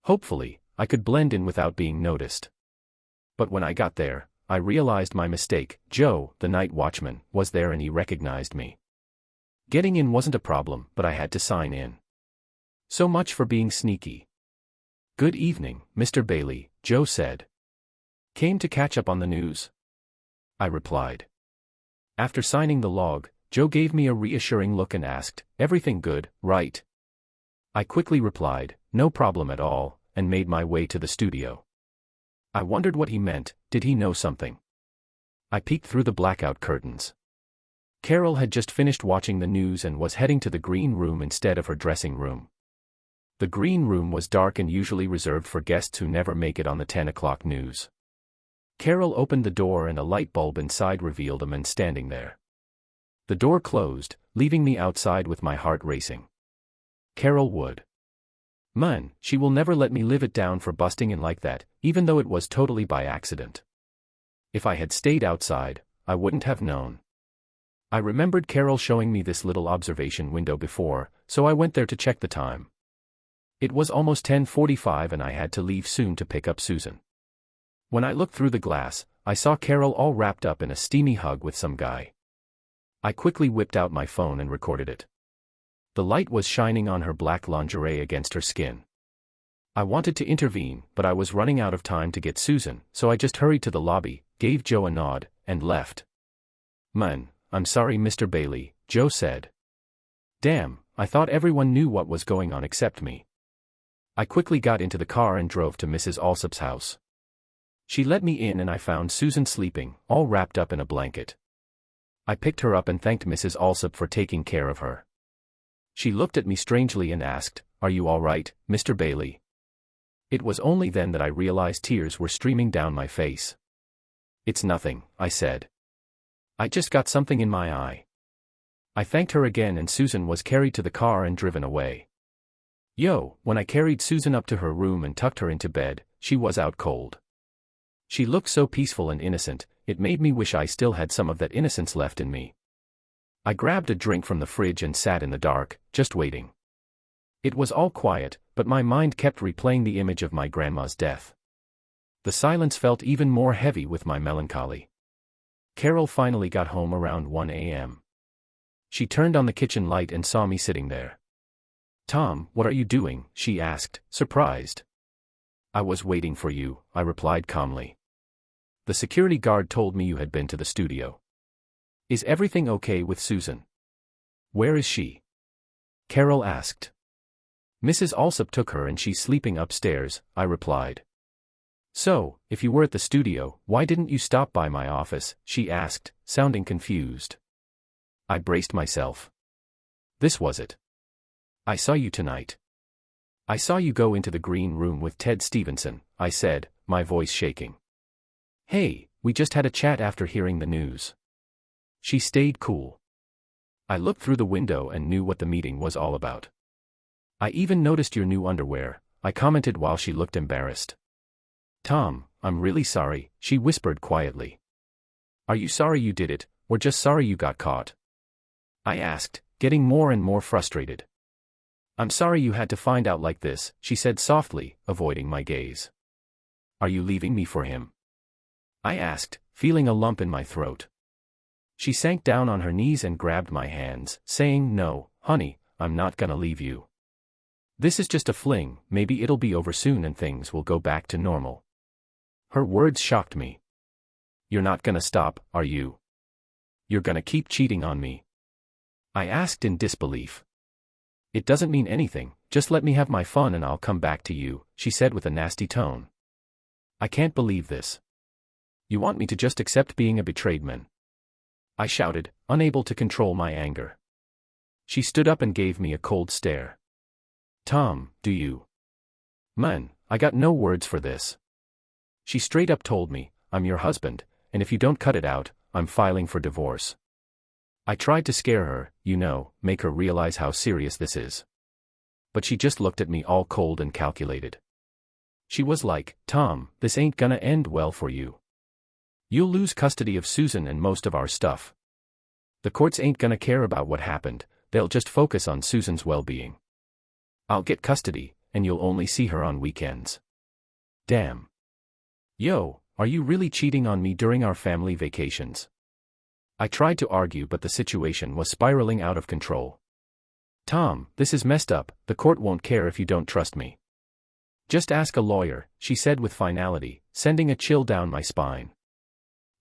Hopefully, I could blend in without being noticed. But when I got there, I realized my mistake. Joe, the night watchman, was there and he recognized me. Getting in wasn't a problem, but I had to sign in. So much for being sneaky. Good evening, Mr. Bailey, Joe said. Came to catch up on the news? I replied. After signing the log, Joe gave me a reassuring look and asked, everything good, right? I quickly replied, no problem at all, and made my way to the studio. I wondered what he meant. Did he know something? I peeked through the blackout curtains. Carol had just finished watching the news and was heading to the green room instead of her dressing room. The green room was dark and usually reserved for guests who never make it on the 10 o'clock news. Carol opened the door and a light bulb inside revealed a man standing there. The door closed, leaving me outside with my heart racing. Carol would. Man, she will never let me live it down for busting in like that, even though it was totally by accident. If I had stayed outside, I wouldn't have known. I remembered Carol showing me this little observation window before, so I went there to check the time. It was almost 10:45 and I had to leave soon to pick up Susan. When I looked through the glass, I saw Carol all wrapped up in a steamy hug with some guy. I quickly whipped out my phone and recorded it. The light was shining on her black lingerie against her skin. I wanted to intervene, but I was running out of time to get Susan, so I just hurried to the lobby, gave Joe a nod, and left. Man, I'm sorry Mr. Bailey, Joe said. Damn, I thought everyone knew what was going on except me. I quickly got into the car and drove to Mrs. Alsop's house. She let me in and I found Susan sleeping, all wrapped up in a blanket. I picked her up and thanked Mrs. Alsop for taking care of her. She looked at me strangely and asked, "Are you all right, Mr. Bailey?" It was only then that I realized tears were streaming down my face. "It's nothing," I said. "I just got something in my eye." I thanked her again and Susan was carried to the car and driven away. When I carried Susan up to her room and tucked her into bed, she was out cold. She looked so peaceful and innocent, it made me wish I still had some of that innocence left in me. I grabbed a drink from the fridge and sat in the dark, just waiting. It was all quiet, but my mind kept replaying the image of my grandma's death. The silence felt even more heavy with my melancholy. Carol finally got home around 1 a.m. She turned on the kitchen light and saw me sitting there. "Tom, what are you doing?" she asked, surprised. "I was waiting for you," I replied calmly. "The security guard told me you had been to the studio. Is everything okay with Susan?" "Where is she?" Carol asked. "Mrs. Alsop took her and she's sleeping upstairs," I replied. "So, if you were at the studio, why didn't you stop by my office?" she asked, sounding confused. I braced myself. This was it. I saw you tonight. I saw you go into the green room with Ted Stevenson, I said, my voice shaking. Hey, we just had a chat after hearing the news. She stayed cool. I looked through the window and knew what the meeting was all about. I even noticed your new underwear, I commented while she looked embarrassed. Tom, I'm really sorry, she whispered quietly. Are you sorry you did it, or just sorry you got caught? I asked, getting more and more frustrated. I'm sorry you had to find out like this, she said softly, avoiding my gaze. Are you leaving me for him? I asked, feeling a lump in my throat. She sank down on her knees and grabbed my hands, saying, No, honey, I'm not gonna leave you. This is just a fling, maybe it'll be over soon and things will go back to normal. Her words shocked me. You're not gonna stop, are you? You're gonna keep cheating on me? I asked in disbelief. It doesn't mean anything, just let me have my fun and I'll come back to you, she said with a nasty tone. I can't believe this. You want me to just accept being a betrayed man? I shouted, unable to control my anger. She stood up and gave me a cold stare. Tom, do you? Man, I got no words for this. She straight up told me, I'm your husband, and if you don't cut it out, I'm filing for divorce. I tried to scare her, make her realize how serious this is. But she just looked at me all cold and calculated. She was like, Tom, this ain't gonna end well for you. You'll lose custody of Susan and most of our stuff. The courts ain't gonna care about what happened, they'll just focus on Susan's well-being. I'll get custody, and you'll only see her on weekends. Damn. Yo, are you really cheating on me during our family vacations? I tried to argue but the situation was spiraling out of control. Tom, this is messed up, the court won't care if you don't trust me. Just ask a lawyer, she said with finality, sending a chill down my spine.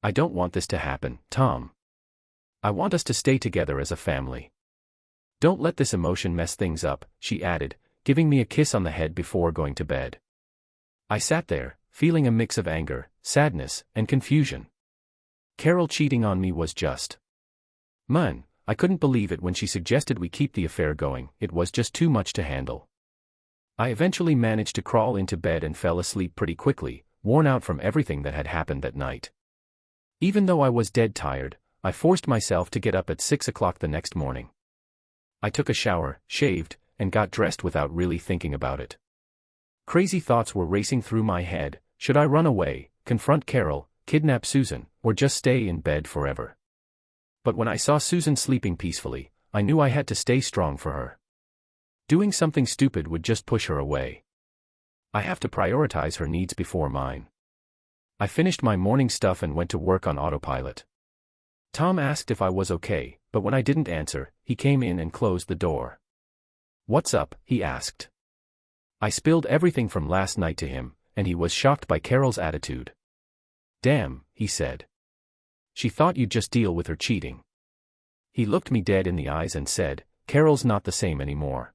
I don't want this to happen, Tom. I want us to stay together as a family. Don't let this emotion mess things up, she added, giving me a kiss on the head before going to bed. I sat there, feeling a mix of anger, sadness, and confusion. Carol cheating on me was just. Man, I couldn't believe it when she suggested we keep the affair going, it was just too much to handle. I eventually managed to crawl into bed and fell asleep pretty quickly, worn out from everything that had happened that night. Even though I was dead tired, I forced myself to get up at 6 o'clock the next morning. I took a shower, shaved, and got dressed without really thinking about it. Crazy thoughts were racing through my head. Should I run away, confront Carol, kidnap Susan, or just stay in bed forever? But when I saw Susan sleeping peacefully, I knew I had to stay strong for her. Doing something stupid would just push her away. I have to prioritize her needs before mine. I finished my morning stuff and went to work on autopilot. Tom asked if I was okay, but when I didn't answer, he came in and closed the door. What's up? He asked. I spilled everything from last night to him, and he was shocked by Carol's attitude. Damn, he said. She thought you'd just deal with her cheating. He looked me dead in the eyes and said, Carol's not the same anymore.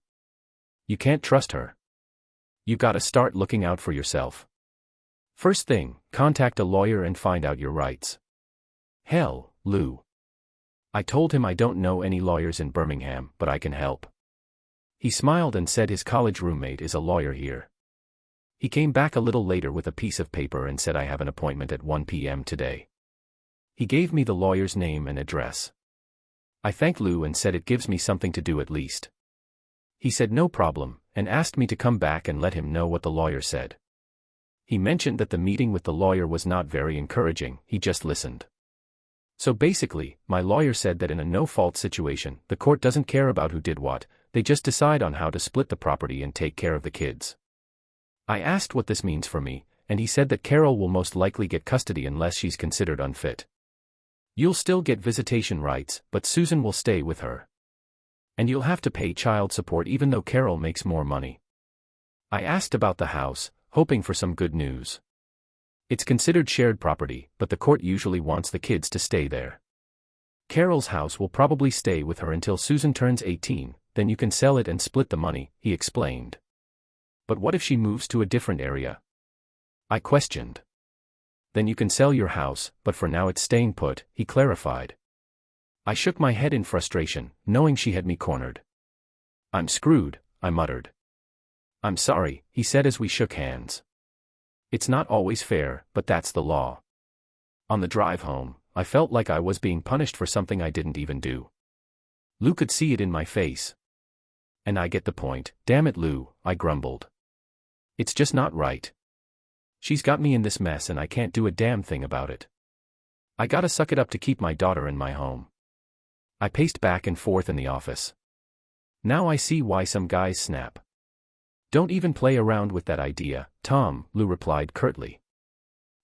You can't trust her. You gotta start looking out for yourself. First thing, contact a lawyer and find out your rights. Hell, Lou. I told him I don't know any lawyers in Birmingham, but I can help. He smiled and said his college roommate is a lawyer here. He came back a little later with a piece of paper and said I have an appointment at 1 p.m. today. He gave me the lawyer's name and address. I thanked Lou and said it gives me something to do at least. He said no problem, and asked me to come back and let him know what the lawyer said. He mentioned that the meeting with the lawyer was not very encouraging, he just listened. So basically, my lawyer said that in a no-fault situation, the court doesn't care about who did what, they just decide on how to split the property and take care of the kids. I asked what this means for me, and he said that Carol will most likely get custody unless she's considered unfit. You'll still get visitation rights, but Susan will stay with her. And you'll have to pay child support even though Carol makes more money. I asked about the house, hoping for some good news. It's considered shared property, but the court usually wants the kids to stay there. Carol's house will probably stay with her until Susan turns 18, then you can sell it and split the money, he explained. But what if she moves to a different area? I questioned. Then you can sell your house, but for now it's staying put, he clarified. I shook my head in frustration, knowing she had me cornered. I'm screwed, I muttered. I'm sorry, he said as we shook hands. It's not always fair, but that's the law. On the drive home, I felt like I was being punished for something I didn't even do. Lou could see it in my face. And I get the point, damn it Lou, I grumbled. It's just not right. She's got me in this mess and I can't do a damn thing about it. I gotta suck it up to keep my daughter in my home. I paced back and forth in the office. Now I see why some guys snap. Don't even play around with that idea, Tom, Lou replied curtly.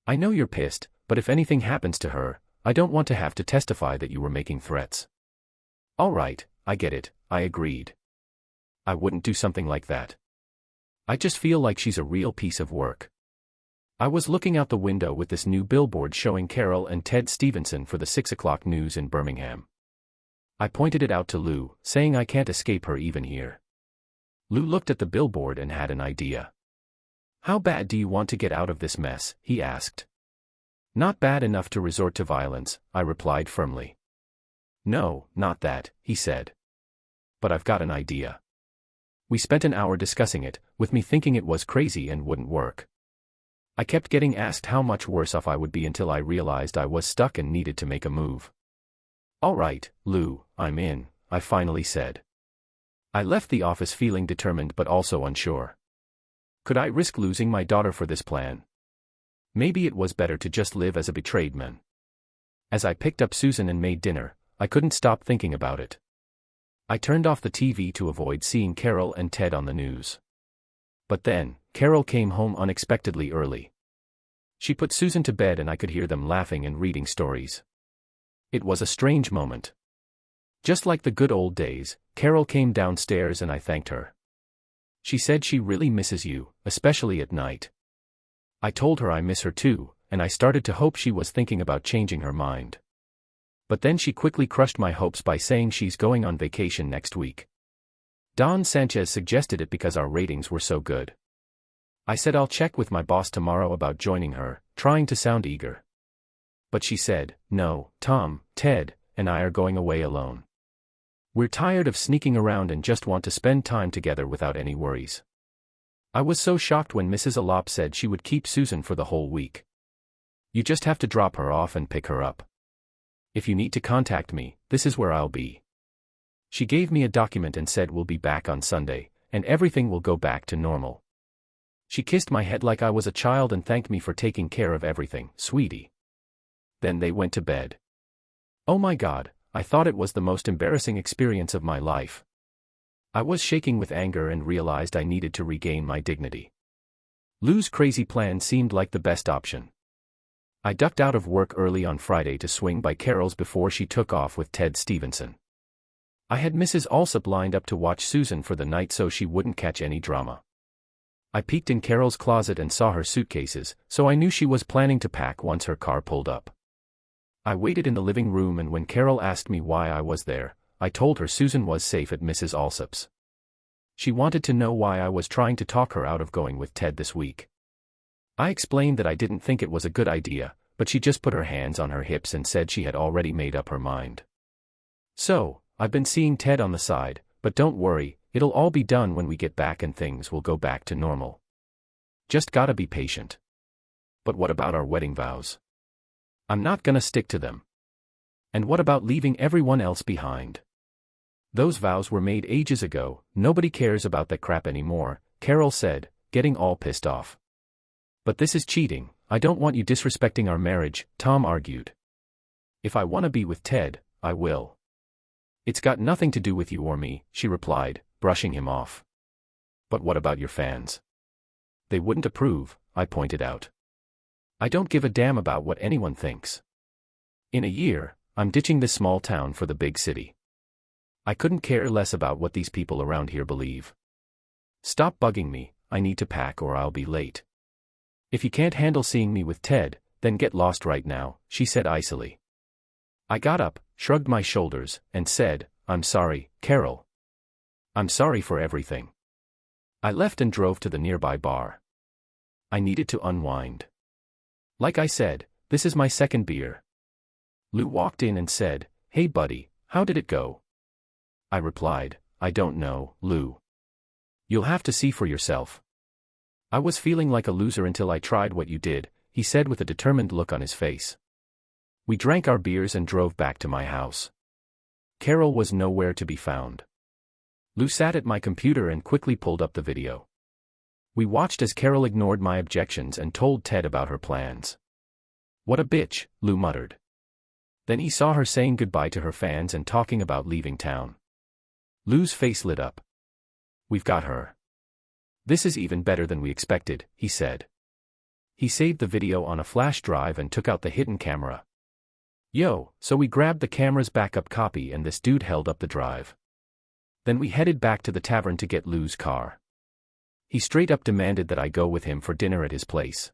I know you're pissed, but if anything happens to her, I don't want to have to testify that you were making threats. All right, I get it, I agreed. I wouldn't do something like that. I just feel like she's a real piece of work. I was looking out the window with this new billboard showing Carol and Ted Stevenson for the 6 o'clock news in Birmingham. I pointed it out to Lou, saying I can't escape her even here. Lou looked at the billboard and had an idea. How bad do you want to get out of this mess? He asked. Not bad enough to resort to violence, I replied firmly. No, not that, he said. But I've got an idea. We spent an hour discussing it, with me thinking it was crazy and wouldn't work. I kept getting asked how much worse off I would be until I realized I was stuck and needed to make a move. All right, Lou, I'm in, I finally said. I left the office feeling determined but also unsure. Could I risk losing my daughter for this plan? Maybe it was better to just live as a betrayed man. As I picked up Susan and made dinner, I couldn't stop thinking about it. I turned off the TV to avoid seeing Carol and Ted on the news. But then, Carol came home unexpectedly early. She put Susan to bed and I could hear them laughing and reading stories. It was a strange moment. Just like the good old days, Carol came downstairs and I thanked her. She said she really misses you, especially at night. I told her I miss her too, and I started to hope she was thinking about changing her mind. But then she quickly crushed my hopes by saying she's going on vacation next week. Don Sanchez suggested it because our ratings were so good. I said I'll check with my boss tomorrow about joining her, trying to sound eager. But she said, no, Tom, Ted, and I are going away alone. We're tired of sneaking around and just want to spend time together without any worries. I was so shocked when Mrs. Alop said she would keep Susan for the whole week. You just have to drop her off and pick her up. If you need to contact me, this is where I'll be. She gave me a document and said we'll be back on Sunday, and everything will go back to normal. She kissed my head like I was a child and thanked me for taking care of everything, sweetie. Then they went to bed. Oh my God, I thought it was the most embarrassing experience of my life. I was shaking with anger and realized I needed to regain my dignity. Lou's crazy plan seemed like the best option. I ducked out of work early on Friday to swing by Carol's before she took off with Ted Stevenson. I had Mrs. Alsop lined up to watch Susan for the night so she wouldn't catch any drama. I peeked in Carol's closet and saw her suitcases, so I knew she was planning to pack once her car pulled up. I waited in the living room and when Carol asked me why I was there, I told her Susan was safe at Mrs. Alsop's. She wanted to know why I was trying to talk her out of going with Ted this week. I explained that I didn't think it was a good idea, but she just put her hands on her hips and said she had already made up her mind. So, I've been seeing Ted on the side, but don't worry, it'll all be done when we get back and things will go back to normal. Just gotta be patient. But what about our wedding vows? I'm not gonna stick to them. And what about leaving everyone else behind? Those vows were made ages ago, nobody cares about that crap anymore, Carol said, getting all pissed off. But this is cheating, I don't want you disrespecting our marriage, Tom argued. If I want to be with Ted, I will. It's got nothing to do with you or me, she replied, brushing him off. But what about your fans? They wouldn't approve, I pointed out. I don't give a damn about what anyone thinks. In a year, I'm ditching this small town for the big city. I couldn't care less about what these people around here believe. Stop bugging me, I need to pack or I'll be late. If you can't handle seeing me with Ted, then get lost right now, she said icily. I got up, shrugged my shoulders, and said, I'm sorry, Carol. I'm sorry for everything. I left and drove to the nearby bar. I needed to unwind. Like I said, this is my second beer. Lou walked in and said, Hey buddy, how did it go? I replied, I don't know, Lou. You'll have to see for yourself. I was feeling like a loser until I tried what you did, he said with a determined look on his face. We drank our beers and drove back to my house. Carol was nowhere to be found. Lou sat at my computer and quickly pulled up the video. We watched as Carol ignored my objections and told Ted about her plans. What a bitch, Lou muttered. Then he saw her saying goodbye to her fans and talking about leaving town. Lou's face lit up. We've got her. This is even better than we expected, he said. He saved the video on a flash drive and took out the hidden camera. Yo, so we grabbed the camera's backup copy and this dude held up the drive. Then we headed back to the tavern to get Lou's car. He straight up demanded that I go with him for dinner at his place.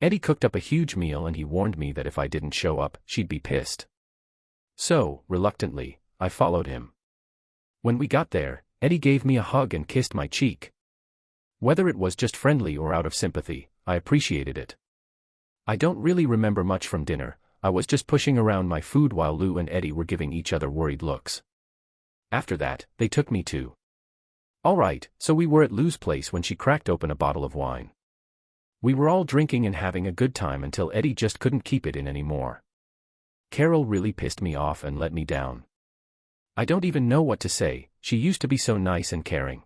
Eddie cooked up a huge meal and he warned me that if I didn't show up, she'd be pissed. So, reluctantly, I followed him. When we got there, Eddie gave me a hug and kissed my cheek. Whether it was just friendly or out of sympathy, I appreciated it. I don't really remember much from dinner. I was just pushing around my food while Lou and Eddie were giving each other worried looks. After that, they took me to. Alright, so we were at Lou's place when she cracked open a bottle of wine. We were all drinking and having a good time until Eddie just couldn't keep it in anymore. Carol really pissed me off and let me down. I don't even know what to say, she used to be so nice and caring.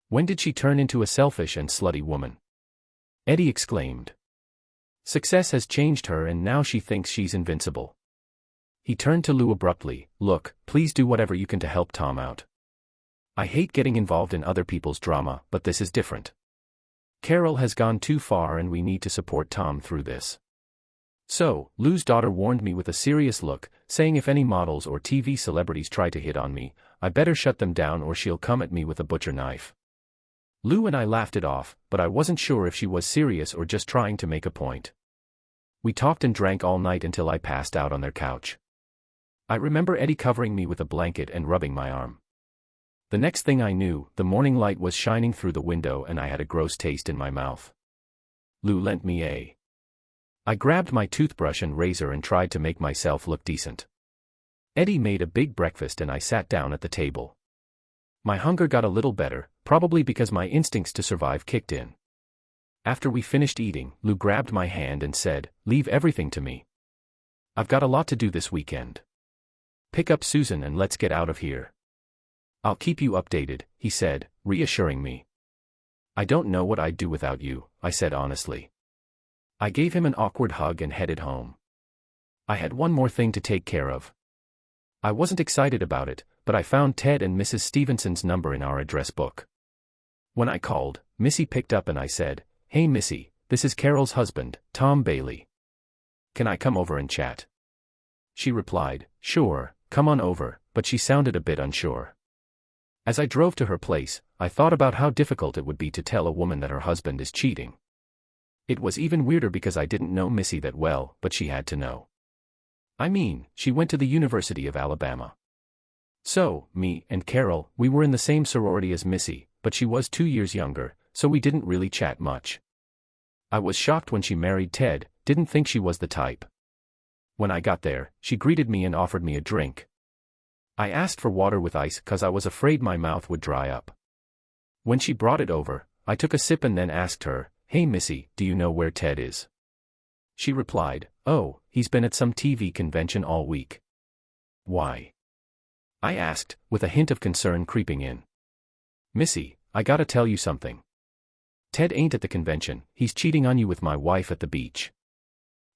When did she turn into a selfish and slutty woman? Eddie exclaimed. Success has changed her and now she thinks she's invincible. He turned to Lou abruptly. Look, please do whatever you can to help Tom out. I hate getting involved in other people's drama, but this is different. Carol has gone too far and we need to support Tom through this. So, Lou's daughter warned me with a serious look, saying if any models or TV celebrities try to hit on me, I better shut them down or she'll come at me with a butcher knife. Lou and I laughed it off, but I wasn't sure if she was serious or just trying to make a point. We talked and drank all night until I passed out on their couch. I remember Eddie covering me with a blanket and rubbing my arm. The next thing I knew, the morning light was shining through the window and I had a gross taste in my mouth. Lou lent me a. I grabbed my toothbrush and razor and tried to make myself look decent. Eddie made a big breakfast and I sat down at the table. My hunger got a little better, probably because my instincts to survive kicked in. After we finished eating, Lou grabbed my hand and said, "Leave everything to me. I've got a lot to do this weekend. Pick up Susan and let's get out of here." "I'll keep you updated," he said, reassuring me. "I don't know what I'd do without you," I said honestly. I gave him an awkward hug and headed home. I had one more thing to take care of. I wasn't excited about it, but I found Ted and Mrs. Stevenson's number in our address book. When I called, Missy picked up and I said, "Hey Missy, this is Carol's husband, Tom Bailey. Can I come over and chat?" She replied, "Sure, come on over," but she sounded a bit unsure. As I drove to her place, I thought about how difficult it would be to tell a woman that her husband is cheating. It was even weirder because I didn't know Missy that well, but she had to know. I mean, she went to the University of Alabama. So, me and Carol, we were in the same sorority as Missy, but she was 2 years younger, so we didn't really chat much. I was shocked when she married Ted, didn't think she was the type. When I got there, she greeted me and offered me a drink. I asked for water with ice cause I was afraid my mouth would dry up. When she brought it over, I took a sip and then asked her, "Hey Missy, do you know where Ted is?" She replied, "Oh, he's been at some TV convention all week." "Why?" I asked, with a hint of concern creeping in. "Missy, I gotta tell you something. Ted ain't at the convention, he's cheating on you with my wife at the beach."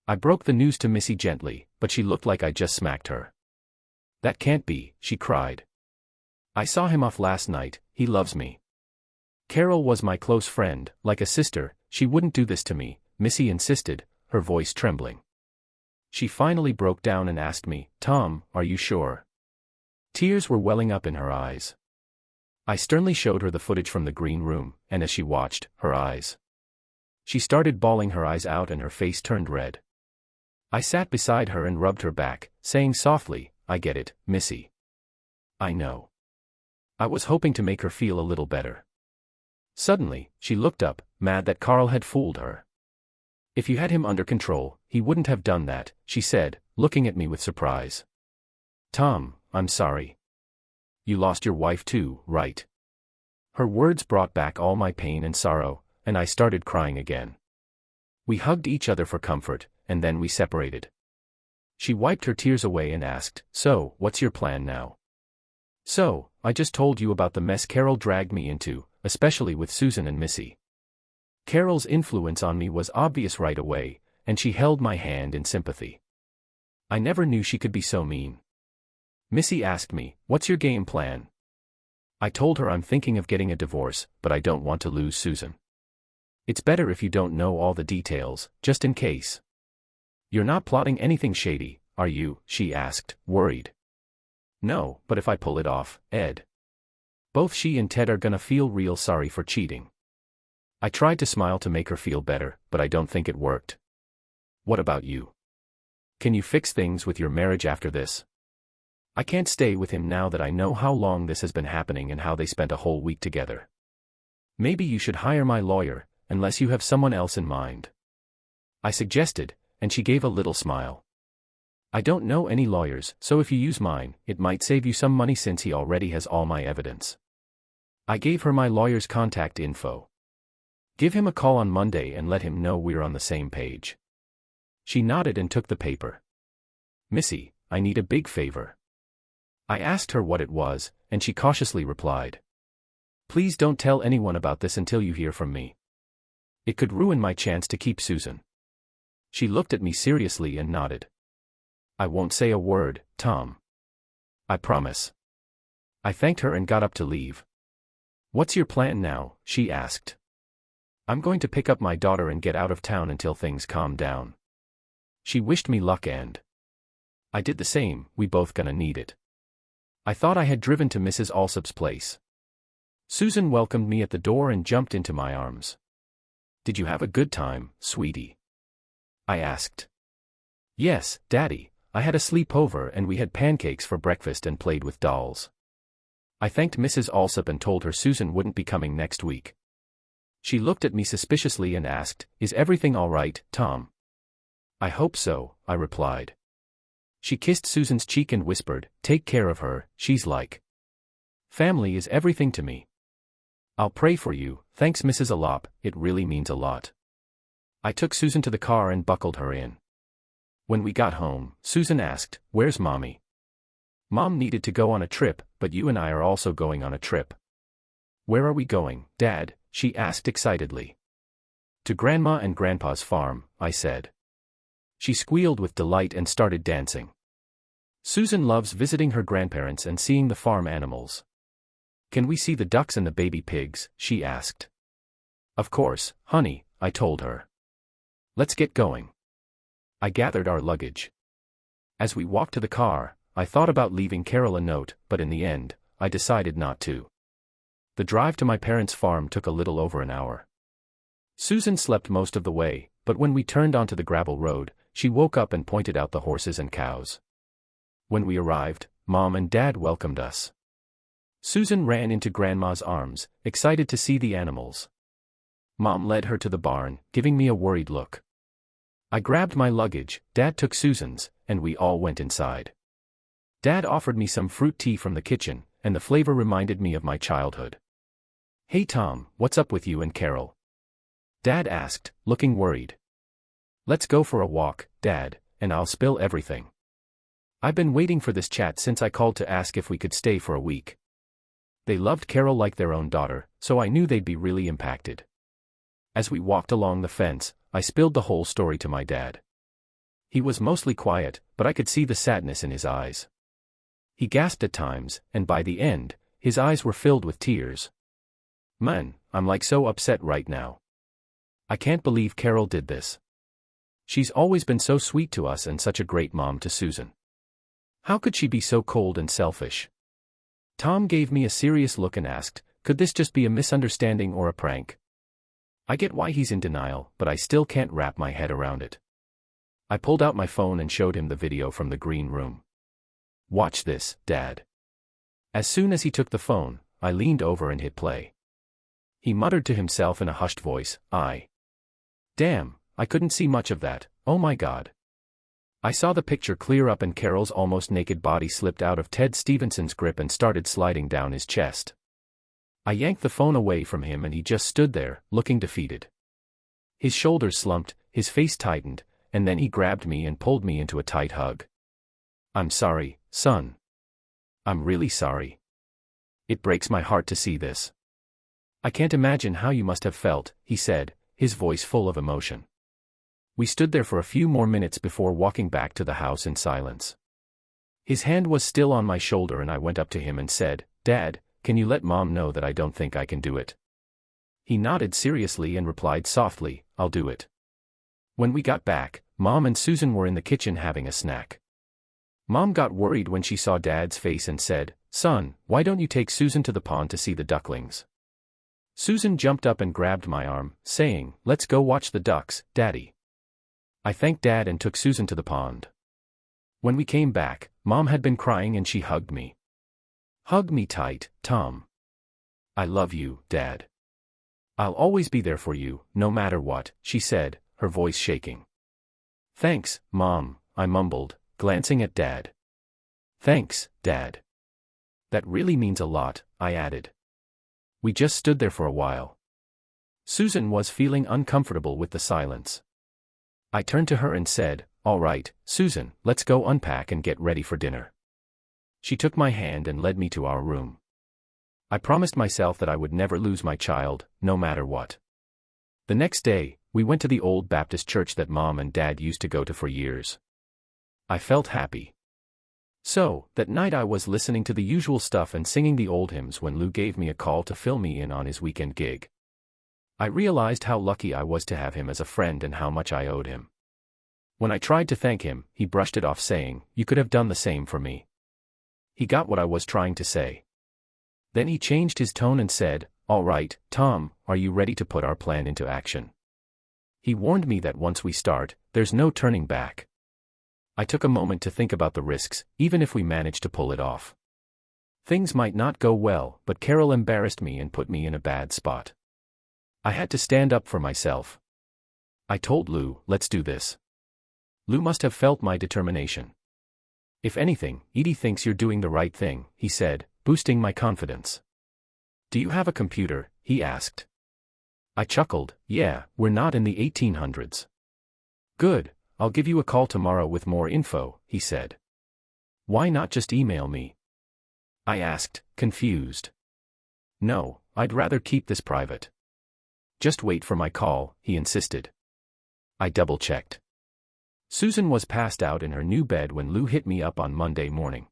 I broke the news to Missy gently, but she looked like I just smacked her. "That can't be," she cried. "I saw him off last night, he loves me. Carol was my close friend, like a sister, she wouldn't do this to me," Missy insisted, her voice trembling. She finally broke down and asked me, "Tom, are you sure?" Tears were welling up in her eyes. I sternly showed her the footage from the green room, and as she watched, her eyes. She started bawling her eyes out and her face turned red. I sat beside her and rubbed her back, saying softly, "I get it, Missy. I know." I was hoping to make her feel a little better. Suddenly, she looked up, mad that Carl had fooled her. "If you had him under control, he wouldn't have done that," she said, looking at me with surprise. "Tom, I'm sorry. You lost your wife too, right? Her words brought back all my pain and sorrow, and I started crying again. We hugged each other for comfort, and then we separated. She wiped her tears away and asked, "So, what's your plan now?" "So, I just told you about the mess Carol dragged me into, especially with Susan and Missy." Carol's influence on me was obvious right away, and she held my hand in sympathy. I never knew she could be so mean. Missy asked me, "What's your game plan?" I told her I'm thinking of getting a divorce, but I don't want to lose Susan. "It's better if you don't know all the details, just in case." "You're not plotting anything shady, are you?" she asked, worried. "No, but if I pull it off, Ed, both she and Ted are gonna feel real sorry for cheating." I tried to smile to make her feel better, but I don't think it worked. "What about you? Can you fix things with your marriage after this?" "I can't stay with him now that I know how long this has been happening and how they spent a whole week together." "Maybe you should hire my lawyer, unless you have someone else in mind," I suggested, and she gave a little smile. "I don't know any lawyers, so if you use mine, it might save you some money since he already has all my evidence." I gave her my lawyer's contact info. "Give him a call on Monday and let him know we're on the same page." She nodded and took the paper. "Missy, I need a big favor." I asked her what it was, and she cautiously replied, "Please don't tell anyone about this until you hear from me. It could ruin my chance to keep Susan." She looked at me seriously and nodded. "I won't say a word, Tom. I promise." I thanked her and got up to leave. "What's your plan now?" she asked. "I'm going to pick up my daughter and get out of town until things calm down." She wished me luck and I did the same. We both gonna need it. I thought I had driven to Mrs. Alsop's place. Susan welcomed me at the door and jumped into my arms. "Did you have a good time, sweetie?" I asked. "Yes, Daddy, I had a sleepover and we had pancakes for breakfast and played with dolls." I thanked Mrs. Alsop and told her Susan wouldn't be coming next week. She looked at me suspiciously and asked, "Is everything all right, Tom?" "I hope so," I replied. She kissed Susan's cheek and whispered, "Take care of her, she's like family is everything to me." "I'll pray for you, thanks Mrs. Alop, it really means a lot." I took Susan to the car and buckled her in. When we got home, Susan asked, "Where's Mommy?" "Mom needed to go on a trip, but you and I are also going on a trip." "Where are we going, Dad?" she asked excitedly. "To Grandma and Grandpa's farm," I said. She squealed with delight and started dancing. Susan loves visiting her grandparents and seeing the farm animals. "Can we see the ducks and the baby pigs?" she asked. "Of course, honey," I told her. "Let's get going." I gathered our luggage. As we walked to the car, I thought about leaving Carol a note, but in the end, I decided not to. The drive to my parents' farm took a little over an hour. Susan slept most of the way, but when we turned onto the gravel road, she woke up and pointed out the horses and cows. When we arrived, Mom and Dad welcomed us. Susan ran into Grandma's arms, excited to see the animals. Mom led her to the barn, giving me a worried look. I grabbed my luggage, Dad took Susan's, and we all went inside. Dad offered me some fruit tea from the kitchen, and the flavor reminded me of my childhood. "Hey Tom, what's up with you and Carol?" Dad asked, looking worried. "Let's go for a walk, Dad, and I'll spill everything." I've been waiting for this chat since I called to ask if we could stay for a week. They loved Carol like their own daughter, so I knew they'd be really impacted. As we walked along the fence, I spilled the whole story to my dad. He was mostly quiet, but I could see the sadness in his eyes. He gasped at times, and by the end, his eyes were filled with tears. "Man, I'm like so upset right now. I can't believe Carol did this. She's always been so sweet to us and such a great mom to Susan. How could she be so cold and selfish?" Tom gave me a serious look and asked, "Could this just be a misunderstanding or a prank?" I get why he's in denial, but I still can't wrap my head around it. I pulled out my phone and showed him the video from the green room. "Watch this, Dad." As soon as he took the phone, I leaned over and hit play. He muttered to himself in a hushed voice, Damn, I couldn't see much of that, oh my God." I saw the picture clear up and Carol's almost naked body slipped out of Ted Stevenson's grip and started sliding down his chest. I yanked the phone away from him and he just stood there, looking defeated. His shoulders slumped, his face tightened, and then he grabbed me and pulled me into a tight hug. "I'm sorry, son. I'm really sorry. It breaks my heart to see this. I can't imagine how you must have felt," he said, his voice full of emotion. We stood there for a few more minutes before walking back to the house in silence. His hand was still on my shoulder and I went up to him and said, "Dad, can you let Mom know that I don't think I can do it?" He nodded seriously and replied softly, "I'll do it." When we got back, Mom and Susan were in the kitchen having a snack. Mom got worried when she saw Dad's face and said, "Son, why don't you take Susan to the pond to see the ducklings?" Susan jumped up and grabbed my arm, saying, "Let's go watch the ducks, Daddy." I thanked Dad and took Susan to the pond. When we came back, Mom had been crying and she hugged me. "Hug me tight, Tom. I love you, Dad. I'll always be there for you, no matter what," she said, her voice shaking. "Thanks, Mom," I mumbled, glancing at Dad. "Thanks, Dad. That really means a lot," I added. We just stood there for a while. Susan was feeling uncomfortable with the silence. I turned to her and said, "All right, Susan, let's go unpack and get ready for dinner." She took my hand and led me to our room. I promised myself that I would never lose my child, no matter what. The next day, we went to the old Baptist church that Mom and Dad used to go to for years. I felt happy. So, that night I was listening to the usual stuff and singing the old hymns when Lou gave me a call to fill me in on his weekend gig. I realized how lucky I was to have him as a friend and how much I owed him. When I tried to thank him, he brushed it off saying, "You could have done the same for me." He got what I was trying to say. Then he changed his tone and said, "All right, Tom, are you ready to put our plan into action?" He warned me that once we start, there's no turning back. I took a moment to think about the risks, even if we managed to pull it off. Things might not go well, but Carol embarrassed me and put me in a bad spot. I had to stand up for myself. I told Lou, "Let's do this." Lou must have felt my determination. "If anything, Edie thinks you're doing the right thing," he said, boosting my confidence. "Do you have a computer?" he asked. I chuckled, "Yeah, we're not in the 1800s. "Good, I'll give you a call tomorrow with more info," he said. "Why not just email me?" I asked, confused. "No, I'd rather keep this private." "Just wait for my call," he insisted. I double-checked. Susan was passed out in her new bed when Lou hit me up on Monday morning.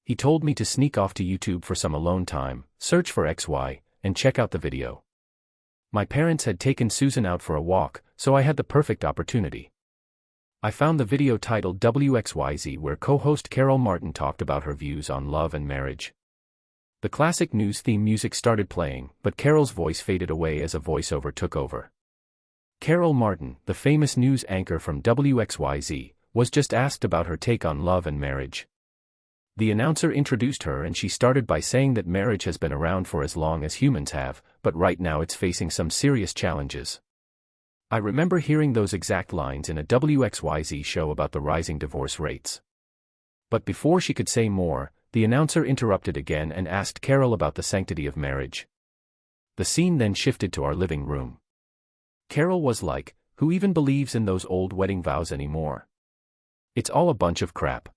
He told me to sneak off to YouTube for some alone time, search for XY, and check out the video. My parents had taken Susan out for a walk, so I had the perfect opportunity. I found the video titled WXYZ where co-host Carol Martin talked about her views on love and marriage. The classic news theme music started playing, but Carol's voice faded away as a voiceover took over. Carol Martin, the famous news anchor from WXYZ, was just asked about her take on love and marriage. The announcer introduced her and she started by saying that marriage has been around for as long as humans have, but right now it's facing some serious challenges. I remember hearing those exact lines in a WXYZ show about the rising divorce rates. But before she could say more, the announcer interrupted again and asked Carol about the sanctity of marriage. The scene then shifted to our living room. Carol was like, "Who even believes in those old wedding vows anymore? It's all a bunch of crap."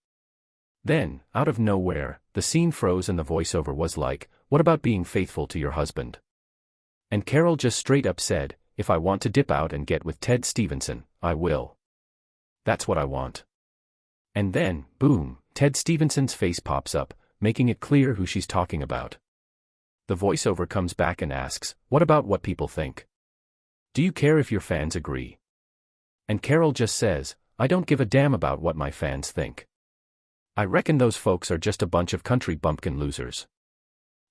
Then, out of nowhere, the scene froze and the voiceover was like, "What about being faithful to your husband?" And Carol just straight up said, "If I want to dip out and get with Ted Stevenson, I will. That's what I want." And then, boom, Ted Stevenson's face pops up, making it clear who she's talking about. The voiceover comes back and asks, "What about what people think? Do you care if your fans agree?" And Carol just says, "I don't give a damn about what my fans think. I reckon those folks are just a bunch of country bumpkin losers.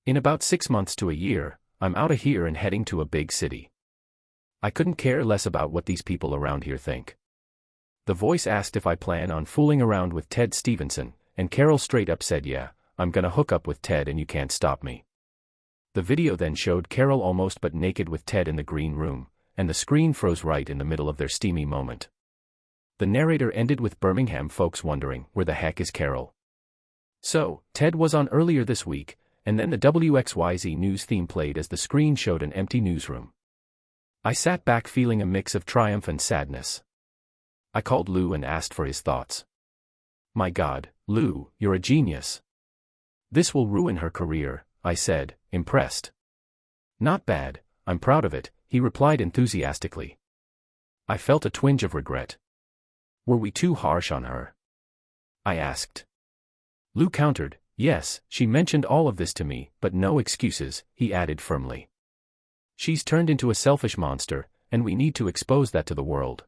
In about 6 months to a year, I'm out of here and heading to a big city. I couldn't care less about what these people around here think." The voice asked if I plan on fooling around with Ted Stevenson, and Carol straight up said, "Yeah, I'm gonna hook up with Ted and you can't stop me." The video then showed Carol almost but naked with Ted in the green room, and the screen froze right in the middle of their steamy moment. The narrator ended with Birmingham folks wondering, where the heck is Carol? So, Ted was on earlier this week, and then the WXYZ news theme played as the screen showed an empty newsroom. I sat back feeling a mix of triumph and sadness. I called Lou and asked for his thoughts. My God, Lou, you're a genius. This will ruin her career, I said, impressed. Not bad, I'm proud of it, he replied enthusiastically. I felt a twinge of regret. Were we too harsh on her? I asked. Lou countered, yes, she mentioned all of this to me, but no excuses, he added firmly. She's turned into a selfish monster, and we need to expose that to the world.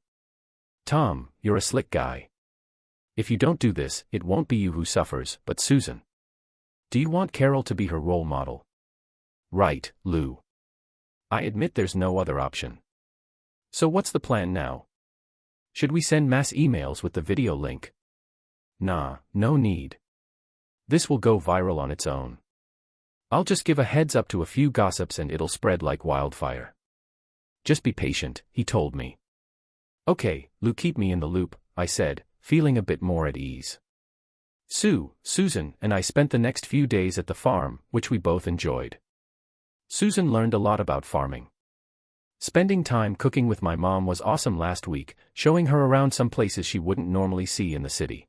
Tom, you're a slick guy. If you don't do this, it won't be you who suffers, but Susan. Do you want Carol to be her role model? Right, Lou. I admit there's no other option. So what's the plan now? Should we send mass emails with the video link? Nah, no need. This will go viral on its own. I'll just give a heads up to a few gossips and it'll spread like wildfire. Just be patient, he told me. Okay, Lou, keep me in the loop, I said, feeling a bit more at ease. Susan, and I spent the next few days at the farm, which we both enjoyed. Susan learned a lot about farming. Spending time cooking with my mom was awesome last week, showing her around some places she wouldn't normally see in the city.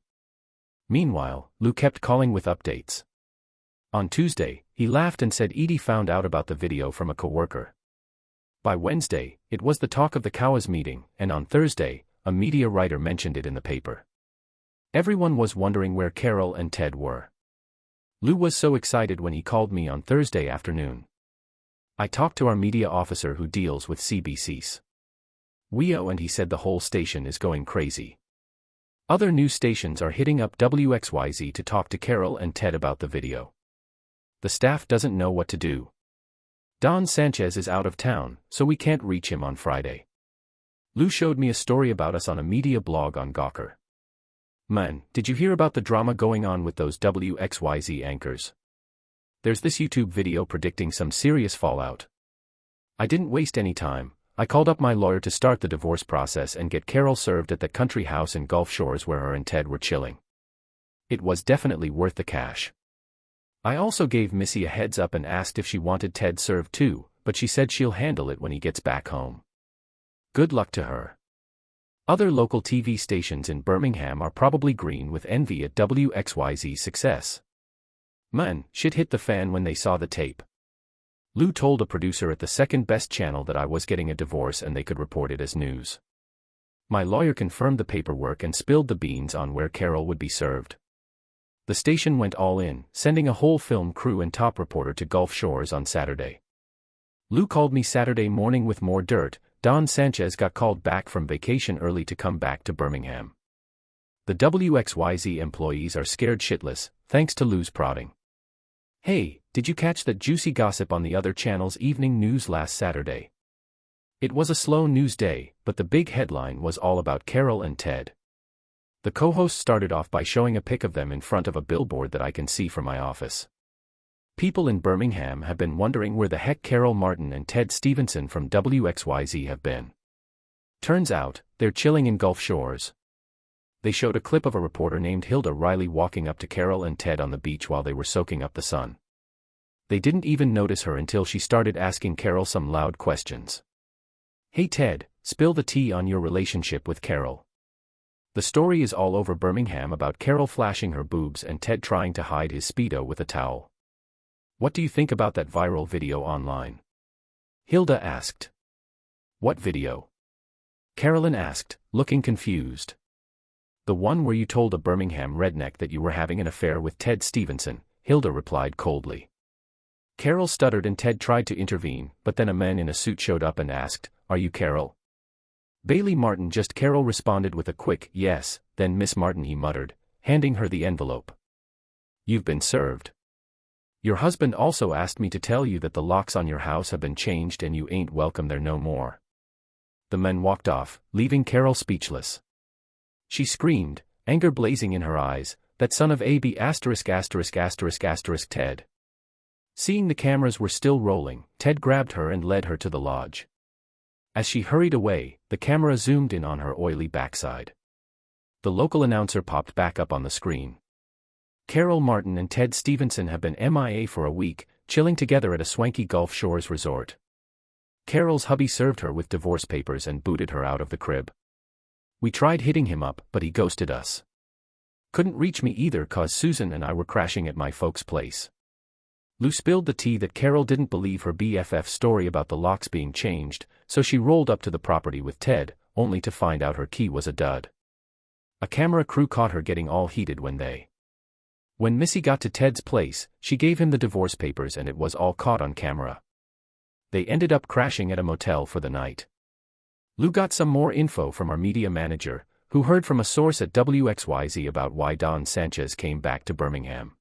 Meanwhile, Lou kept calling with updates. On Tuesday, he laughed and said Edie found out about the video from a coworker. By Wednesday, it was the talk of the COA's meeting, and on Thursday, a media writer mentioned it in the paper. Everyone was wondering where Carol and Ted were. Lou was so excited when he called me on Thursday afternoon. I talked to our media officer who deals with CBC's. And he said the whole station is going crazy. Other news stations are hitting up WXYZ to talk to Carol and Ted about the video. The staff doesn't know what to do. Don Sanchez is out of town, so we can't reach him on Friday. Lou showed me a story about us on a media blog on Gawker. Man, did you hear about the drama going on with those WXYZ anchors? There's this YouTube video predicting some serious fallout. I didn't waste any time. I called up my lawyer to start the divorce process and get Carol served at the country house in Gulf Shores where her and Ted were chilling. It was definitely worth the cash. I also gave Missy a heads up and asked if she wanted Ted served too, but she said she'll handle it when he gets back home. Good luck to her. Other local TV stations in Birmingham are probably green with envy at WXYZ's success. Man, shit hit the fan when they saw the tape. Lou told a producer at the second best channel that I was getting a divorce and they could report it as news. My lawyer confirmed the paperwork and spilled the beans on where Carol would be served. The station went all in, sending a whole film crew and top reporter to Gulf Shores on Saturday. Lou called me Saturday morning with more dirt. Don Sanchez got called back from vacation early to come back to Birmingham. The WXYZ employees are scared shitless, thanks to Lou's prodding. Hey, did you catch that juicy gossip on the other channel's evening news last Saturday? It was a slow news day, but the big headline was all about Carol and Ted. The co-host started off by showing a pic of them in front of a billboard that I can see from my office. People in Birmingham have been wondering where the heck Carol Martin and Ted Stevenson from WXYZ have been. Turns out, they're chilling in Gulf Shores. They showed a clip of a reporter named Hilda Riley walking up to Carol and Ted on the beach while they were soaking up the sun. They didn't even notice her until she started asking Carol some loud questions. Hey Ted, spill the tea on your relationship with Carol. The story is all over Birmingham about Carol flashing her boobs and Ted trying to hide his Speedo with a towel. What do you think about that viral video online? Hilda asked. What video? Carolyn asked, looking confused. The one where you told a Birmingham redneck that you were having an affair with Ted Stevenson, Hilda replied coldly. Carol stuttered and Ted tried to intervene, but then a man in a suit showed up and asked, "Are you Carol?" Bailey Martin. Just Carol responded with a quick, "Yes," then "Miss Martin," he muttered, handing her the envelope. "You've been served. Your husband also asked me to tell you that the locks on your house have been changed and you ain't welcome there no more." The men walked off, leaving Carol speechless. She screamed, anger blazing in her eyes, "That son of a b********* Ted." Seeing the cameras were still rolling, Ted grabbed her and led her to the lodge. As she hurried away, the camera zoomed in on her oily backside. The local announcer popped back up on the screen. Carol Martin and Ted Stevenson have been MIA for a week, chilling together at a swanky Gulf Shores resort. Carol's hubby served her with divorce papers and booted her out of the crib. We tried hitting him up, but he ghosted us. Couldn't reach me either cause Susan and I were crashing at my folks' place. Lou spilled the tea that Carol didn't believe her BFF's story about the locks being changed, so she rolled up to the property with Ted, only to find out her key was a dud. A camera crew caught her getting all heated when Missy got to Ted's place, she gave him the divorce papers and it was all caught on camera. They ended up crashing at a motel for the night. Lou got some more info from our media manager, who heard from a source at WXYZ about why Don Sanchez came back to Birmingham.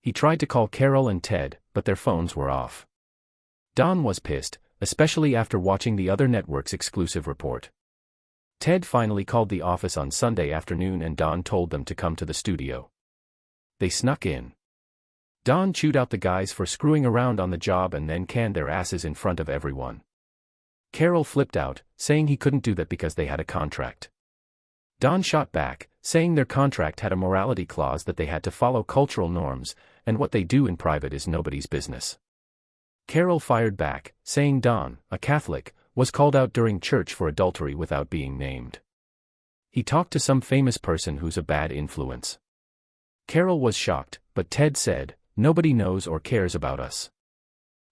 He tried to call Carol and Ted, but their phones were off. Don was pissed, especially after watching the other network's exclusive report. Ted finally called the office on Sunday afternoon and Don told them to come to the studio. They snuck in. Don chewed out the guys for screwing around on the job and then canned their asses in front of everyone. Carol flipped out, saying he couldn't do that because they had a contract. Don shot back, saying their contract had a morality clause that they had to follow cultural norms, and what they do in private is nobody's business. Carol fired back, saying Don, a Catholic, was called out during church for adultery without being named. He talked to some famous person who's a bad influence. Carol was shocked, but Ted said, "Nobody knows or cares about us."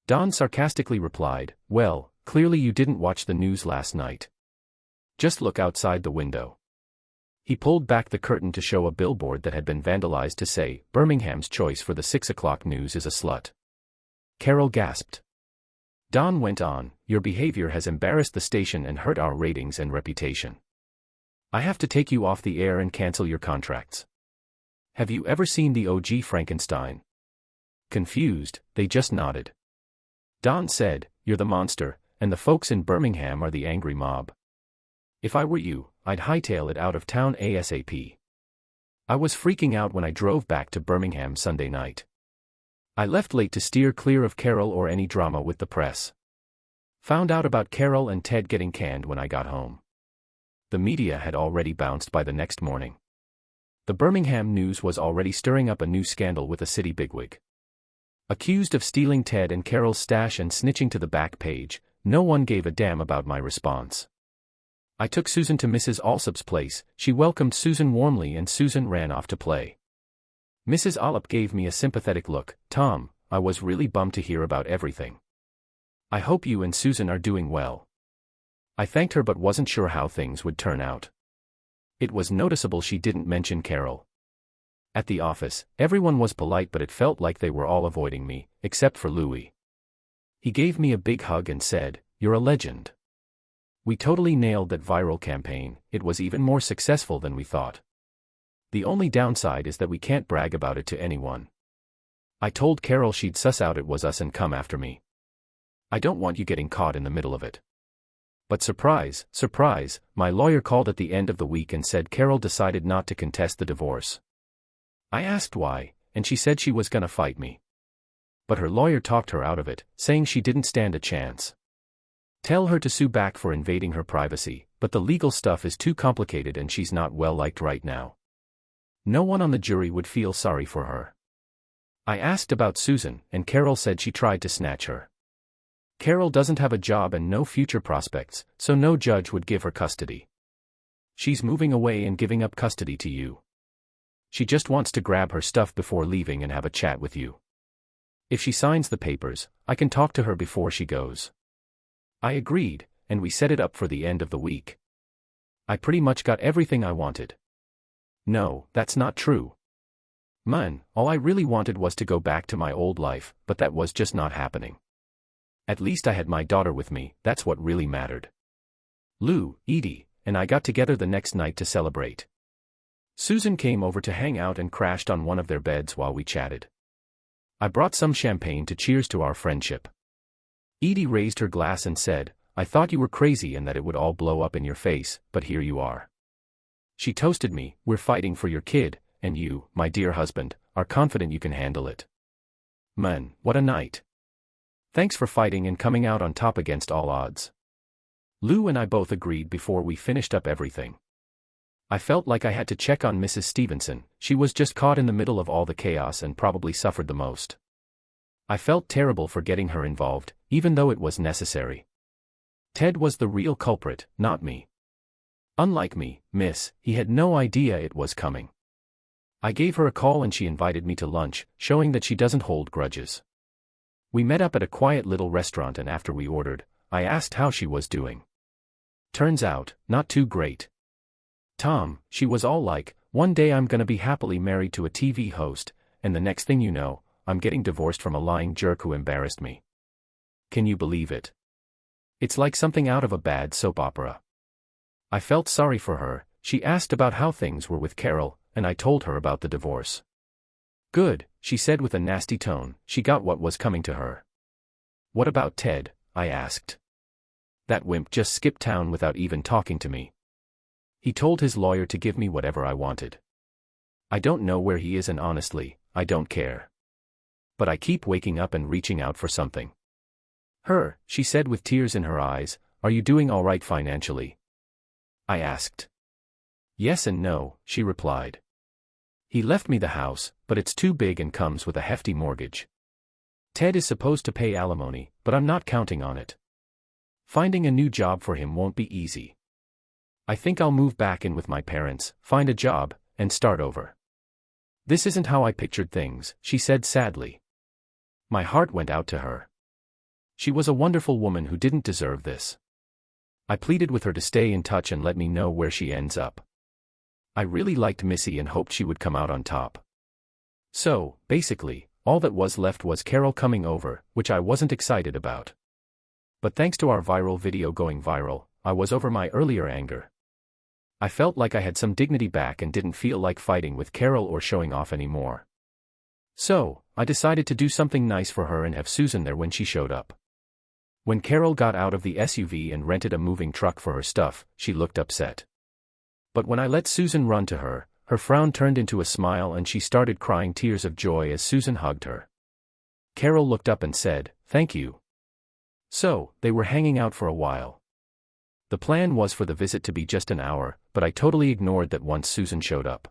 Don sarcastically replied, "Well, clearly you didn't watch the news last night. Just look outside the window." He pulled back the curtain to show a billboard that had been vandalized to say, "Birmingham's choice for the 6 o'clock news is a slut." Carol gasped. Don went on, "Your behavior has embarrassed the station and hurt our ratings and reputation. I have to take you off the air and cancel your contracts." Have you ever seen the OG Frankenstein? Confused, they just nodded. Don said, "You're the monster, and the folks in Birmingham are the angry mob. If I were you, I'd hightail it out of town ASAP." I was freaking out when I drove back to Birmingham Sunday night. I left late to steer clear of Carol or any drama with the press. Found out about Carol and Ted getting canned when I got home. The media had already bounced by the next morning. The Birmingham News was already stirring up a new scandal with a city bigwig. Accused of stealing Ted and Carol's stash and snitching to the back page, no one gave a damn about my response. I took Susan to Mrs. Alsop's place, she welcomed Susan warmly and Susan ran off to play. Mrs. Alsop gave me a sympathetic look. "Tom, I was really bummed to hear about everything. I hope you and Susan are doing well." I thanked her but wasn't sure how things would turn out. It was noticeable she didn't mention Carol. At the office, everyone was polite but it felt like they were all avoiding me, except for Louis. He gave me a big hug and said, "You're a legend. We totally nailed that viral campaign, it was even more successful than we thought. The only downside is that we can't brag about it to anyone. I told Carol she'd suss out it was us and come after me. I don't want you getting caught in the middle of it." But surprise, surprise, my lawyer called at the end of the week and said Carol decided not to contest the divorce. I asked why, and she said she was gonna fight me. But her lawyer talked her out of it, saying she didn't stand a chance. Tell her to sue back for invading her privacy, but the legal stuff is too complicated and she's not well liked right now. No one on the jury would feel sorry for her. I asked about Susan, and Carol said she tried to snatch her. Carol doesn't have a job and no future prospects, so no judge would give her custody. She's moving away and giving up custody to you. She just wants to grab her stuff before leaving and have a chat with you. If she signs the papers, I can talk to her before she goes." I agreed, and we set it up for the end of the week. I pretty much got everything I wanted. No, that's not true. Man, all I really wanted was to go back to my old life, but that was just not happening. At least I had my daughter with me, that's what really mattered. Lou, Edie, and I got together the next night to celebrate. Susan came over to hang out and crashed on one of their beds while we chatted. I brought some champagne to cheers to our friendship. Edie raised her glass and said, "I thought you were crazy and that it would all blow up in your face, but here you are." She toasted me, "We're fighting for your kid, and you, my dear husband, are confident you can handle it." Man, what a night. Thanks for fighting and coming out on top against all odds. Lou and I both agreed before we finished up everything. I felt like I had to check on Mrs. Stevenson. She was just caught in the middle of all the chaos and probably suffered the most. I felt terrible for getting her involved, even though it was necessary. Ted was the real culprit, not me. Unlike me, miss, he had no idea it was coming. I gave her a call and she invited me to lunch, showing that she doesn't hold grudges. We met up at a quiet little restaurant and after we ordered, I asked how she was doing. Turns out, not too great. Tom, she was all like, one day I'm gonna be happily married to a TV host, and the next thing you know, I'm getting divorced from a lying jerk who embarrassed me. Can you believe it? It's like something out of a bad soap opera. I felt sorry for her. She asked about how things were with Carol, and I told her about the divorce. Good, she said with a nasty tone. She got what was coming to her. What about Ted? I asked. That wimp just skipped town without even talking to me. He told his lawyer to give me whatever I wanted. I don't know where he is and honestly, I don't care. But I keep waking up and reaching out for something. She said with tears in her eyes, are you doing all right financially? I asked. Yes and no, she replied. He left me the house, but it's too big and comes with a hefty mortgage. Ted is supposed to pay alimony, but I'm not counting on it. Finding a new job for him won't be easy. I think I'll move back in with my parents, find a job, and start over. This isn't how I pictured things, she said sadly. My heart went out to her. She was a wonderful woman who didn't deserve this. I pleaded with her to stay in touch and let me know where she ends up. I really liked Missy and hoped she would come out on top. So, basically, all that was left was Carol coming over, which I wasn't excited about. But thanks to our viral video going viral, I was over my earlier anger. I felt like I had some dignity back and didn't feel like fighting with Carol or showing off anymore. So, I decided to do something nice for her and have Susan there when she showed up. When Carol got out of the SUV and rented a moving truck for her stuff, she looked upset. But when I let Susan run to her, her frown turned into a smile and she started crying tears of joy as Susan hugged her. Carol looked up and said, "Thank you." So, they were hanging out for a while. The plan was for the visit to be just an hour, but I totally ignored that once Susan showed up.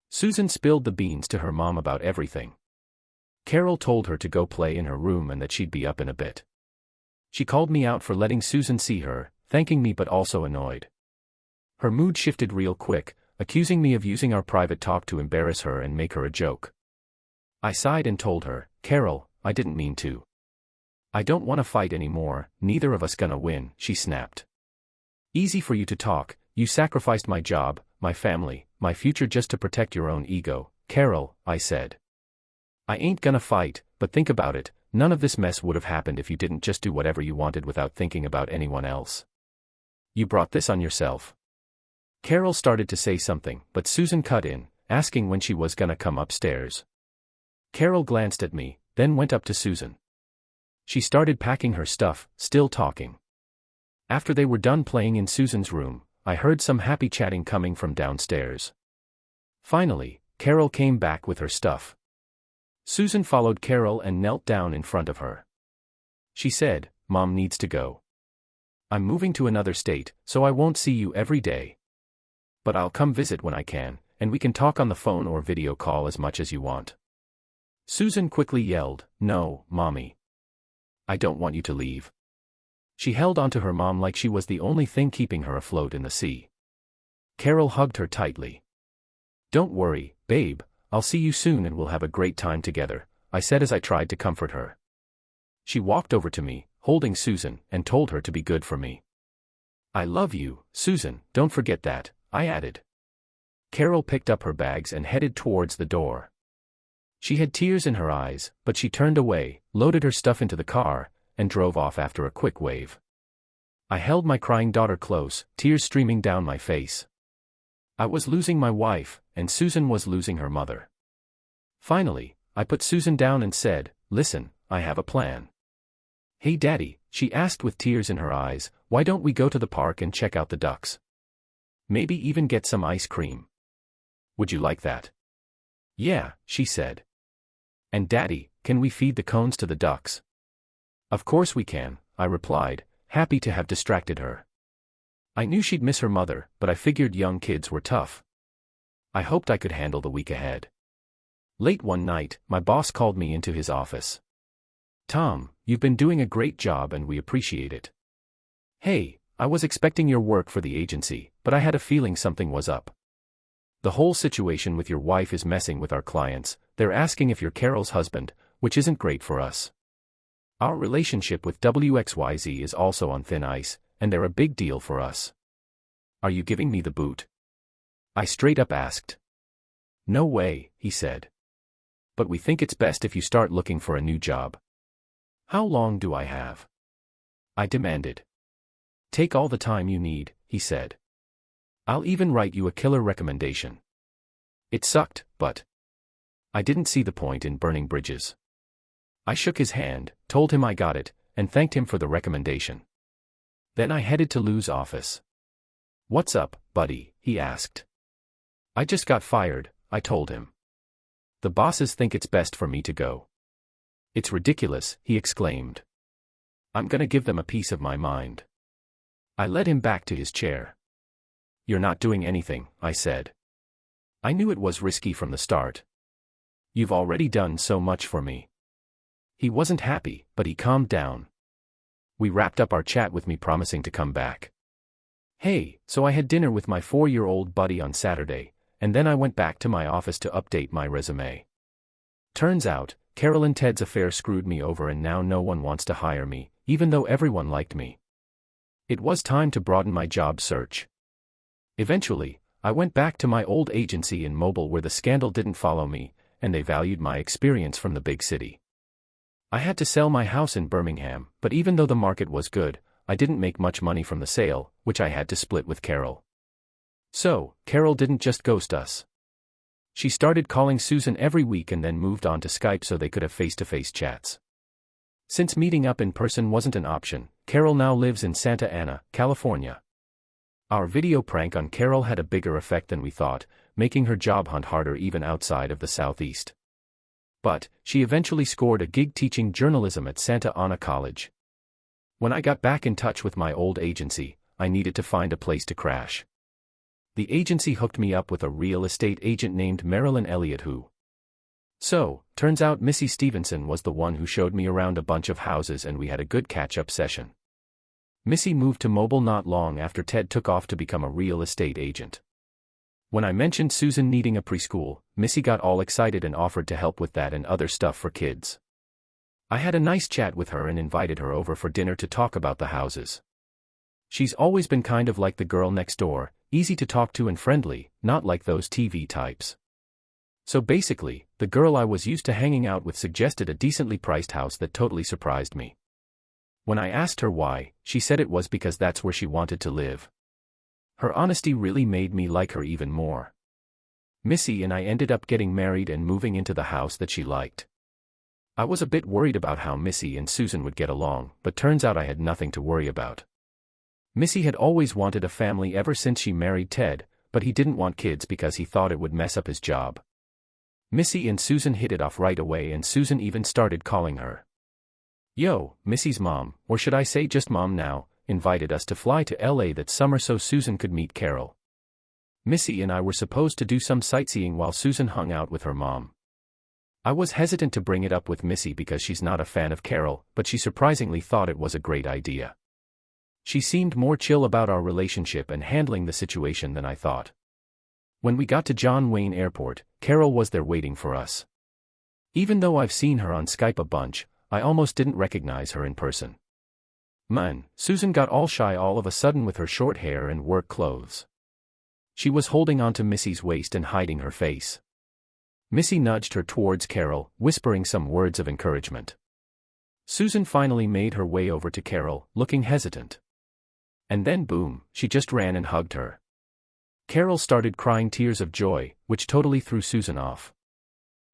Susan spilled the beans to her mom about everything. Carol told her to go play in her room and that she'd be up in a bit. She called me out for letting Susan see her, thanking me but also annoyed. Her mood shifted real quick, accusing me of using our private talk to embarrass her and make her a joke. I sighed and told her, "Carol, I didn't mean to. I don't want to fight anymore, neither of us gonna win," she snapped. Easy for you to talk, you sacrificed my job, my family, my future just to protect your own ego, Carol, I said. I ain't gonna fight, but think about it, none of this mess would have happened if you didn't just do whatever you wanted without thinking about anyone else. You brought this on yourself. Carol started to say something, but Susan cut in, asking when she was gonna come upstairs. Carol glanced at me, then went up to Susan. She started packing her stuff, still talking. After they were done playing in Susan's room, I heard some happy chatting coming from downstairs. Finally, Carol came back with her stuff. Susan followed Carol and knelt down in front of her. She said, "Mom needs to go. I'm moving to another state, so I won't see you every day. But I'll come visit when I can, and we can talk on the phone or video call as much as you want." Susan quickly yelled, "No, Mommy. I don't want you to leave." She held onto her mom like she was the only thing keeping her afloat in the sea. Carol hugged her tightly. "Don't worry, babe, I'll see you soon and we'll have a great time together," I said as I tried to comfort her. She walked over to me, holding Susan, and told her to be good for me. "I love you, Susan, don't forget that," I added. Carol picked up her bags and headed towards the door. She had tears in her eyes, but she turned away, loaded her stuff into the car, and drove off after a quick wave. I held my crying daughter close, tears streaming down my face. I was losing my wife, and Susan was losing her mother. Finally, I put Susan down and said, "Listen, I have a plan." "Hey Daddy," she asked with tears in her eyes, "why don't we go to the park and check out the ducks? Maybe even get some ice cream. Would you like that?" "Yeah," she said. "And Daddy, can we feed the cones to the ducks?" "Of course we can," I replied, happy to have distracted her. I knew she'd miss her mother, but I figured young kids were tough. I hoped I could handle the week ahead. Late one night, my boss called me into his office. "Tom, you've been doing a great job and we appreciate it. Hey, I was expecting your work for the agency, but I had a feeling something was up. The whole situation with your wife is messing with our clients. They're asking if you're Carol's husband, which isn't great for us. Our relationship with WXYZ is also on thin ice, and they're a big deal for us. Are you giving me the boot?" I straight up asked. "No way," he said. "But we think it's best if you start looking for a new job." "How long do I have?" I demanded. "Take all the time you need," he said. "I'll even write you a killer recommendation." It sucked, but I didn't see the point in burning bridges. I shook his hand, told him I got it, and thanked him for the recommendation. Then I headed to Lou's office. "What's up, buddy?" he asked. "I just got fired," I told him. "The bosses think it's best for me to go." "It's ridiculous," he exclaimed. "I'm gonna give them a piece of my mind." I led him back to his chair. "You're not doing anything," I said. I knew it was risky from the start. "You've already done so much for me." He wasn't happy, but he calmed down. We wrapped up our chat with me promising to come back. Hey, so I had dinner with my 4-year-old buddy on Saturday, and then I went back to my office to update my resume. Turns out, Carol and Ted's affair screwed me over and now no one wants to hire me, even though everyone liked me. It was time to broaden my job search. Eventually, I went back to my old agency in Mobile where the scandal didn't follow me, and they valued my experience from the big city. I had to sell my house in Birmingham, but even though the market was good, I didn't make much money from the sale, which I had to split with Carol. So, Carol didn't just ghost us. She started calling Susan every week and then moved on to Skype so they could have face-to-face chats. Since meeting up in person wasn't an option, Carol now lives in Santa Ana, California. Our video prank on Carol had a bigger effect than we thought, making her job hunt harder even outside of the Southeast. But, she eventually scored a gig teaching journalism at Santa Ana College. When I got back in touch with my old agency, I needed to find a place to crash. The agency hooked me up with a real estate agent named Marilyn Elliott who. So, turns out Missy Stevenson was the one who showed me around a bunch of houses and we had a good catch-up session. Missy moved to Mobile not long after Ted took off to become a real estate agent. When I mentioned Susan needing a preschool, Missy got all excited and offered to help with that and other stuff for kids. I had a nice chat with her and invited her over for dinner to talk about the houses. She's always been kind of like the girl next door, easy to talk to and friendly, not like those TV types. So basically, the girl I was used to hanging out with suggested a decently priced house that totally surprised me. When I asked her why, she said it was because that's where she wanted to live. Her honesty really made me like her even more. Missy and I ended up getting married and moving into the house that she liked. I was a bit worried about how Missy and Susan would get along, but turns out I had nothing to worry about. Missy had always wanted a family ever since she married Ted, but he didn't want kids because he thought it would mess up his job. Missy and Susan hit it off right away and Susan even started calling her "Yo." Missy's mom, or should I say just mom now, invited us to fly to LA that summer so Susan could meet Carol. Missy and I were supposed to do some sightseeing while Susan hung out with her mom. I was hesitant to bring it up with Missy because she's not a fan of Carol, but she surprisingly thought it was a great idea. She seemed more chill about our relationship and handling the situation than I thought. When we got to John Wayne Airport, Carol was there waiting for us. Even though I've seen her on Skype a bunch, I almost didn't recognize her in person. Man, Susan got all shy all of a sudden with her short hair and work clothes. She was holding onto Missy's waist and hiding her face. Missy nudged her towards Carol, whispering some words of encouragement. Susan finally made her way over to Carol, looking hesitant. And then boom, she just ran and hugged her. Carol started crying tears of joy, which totally threw Susan off.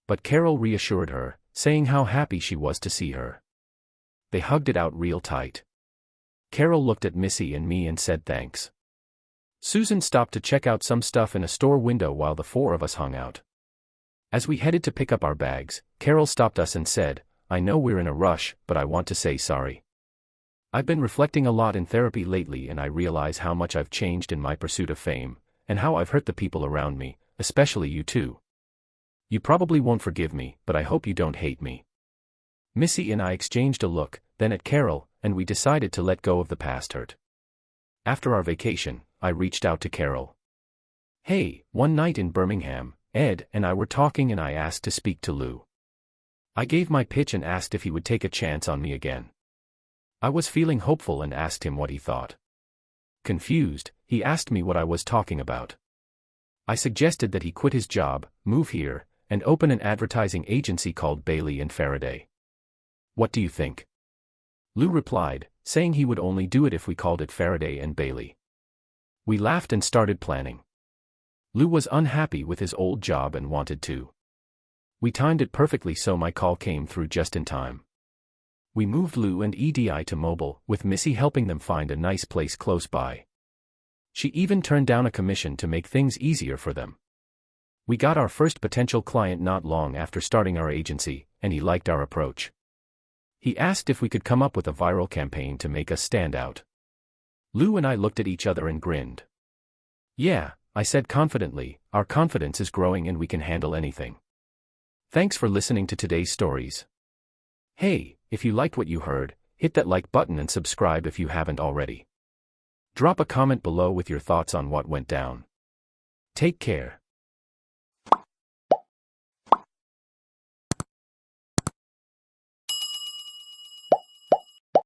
But Carol reassured her, saying how happy she was to see her. They hugged it out real tight. Carol looked at Missy and me and said thanks. Susan stopped to check out some stuff in a store window while the four of us hung out. As we headed to pick up our bags, Carol stopped us and said, "I know we're in a rush, but I want to say sorry." I've been reflecting a lot in therapy lately, and I realize how much I've changed in my pursuit of fame, and how I've hurt the people around me, especially you too. You probably won't forgive me, but I hope you don't hate me. Missy and I exchanged a look, then at Carol, and we decided to let go of the past hurt. After our vacation, I reached out to Carol. Hey, one night in Birmingham, Ed and I were talking and I asked to speak to Lou. I gave my pitch and asked if he would take a chance on me again. I was feeling hopeful and asked him what he thought. Confused, he asked me what I was talking about. I suggested that he quit his job, move here, and open an advertising agency called Bailey and Faraday. What do you think? Lou replied, saying he would only do it if we called it Faraday and Bailey. We laughed and started planning. Lou was unhappy with his old job and wanted to. We timed it perfectly so my call came through just in time. We moved Lou and EDI to mobile, with Missy helping them find a nice place close by. She even turned down a commission to make things easier for them. We got our first potential client not long after starting our agency, and he liked our approach. He asked if we could come up with a viral campaign to make us stand out. Lou and I looked at each other and grinned. Yeah, I said confidently, our confidence is growing and we can handle anything. Thanks for listening to today's stories. Hey, if you liked what you heard, hit that like button and subscribe if you haven't already. Drop a comment below with your thoughts on what went down. Take care.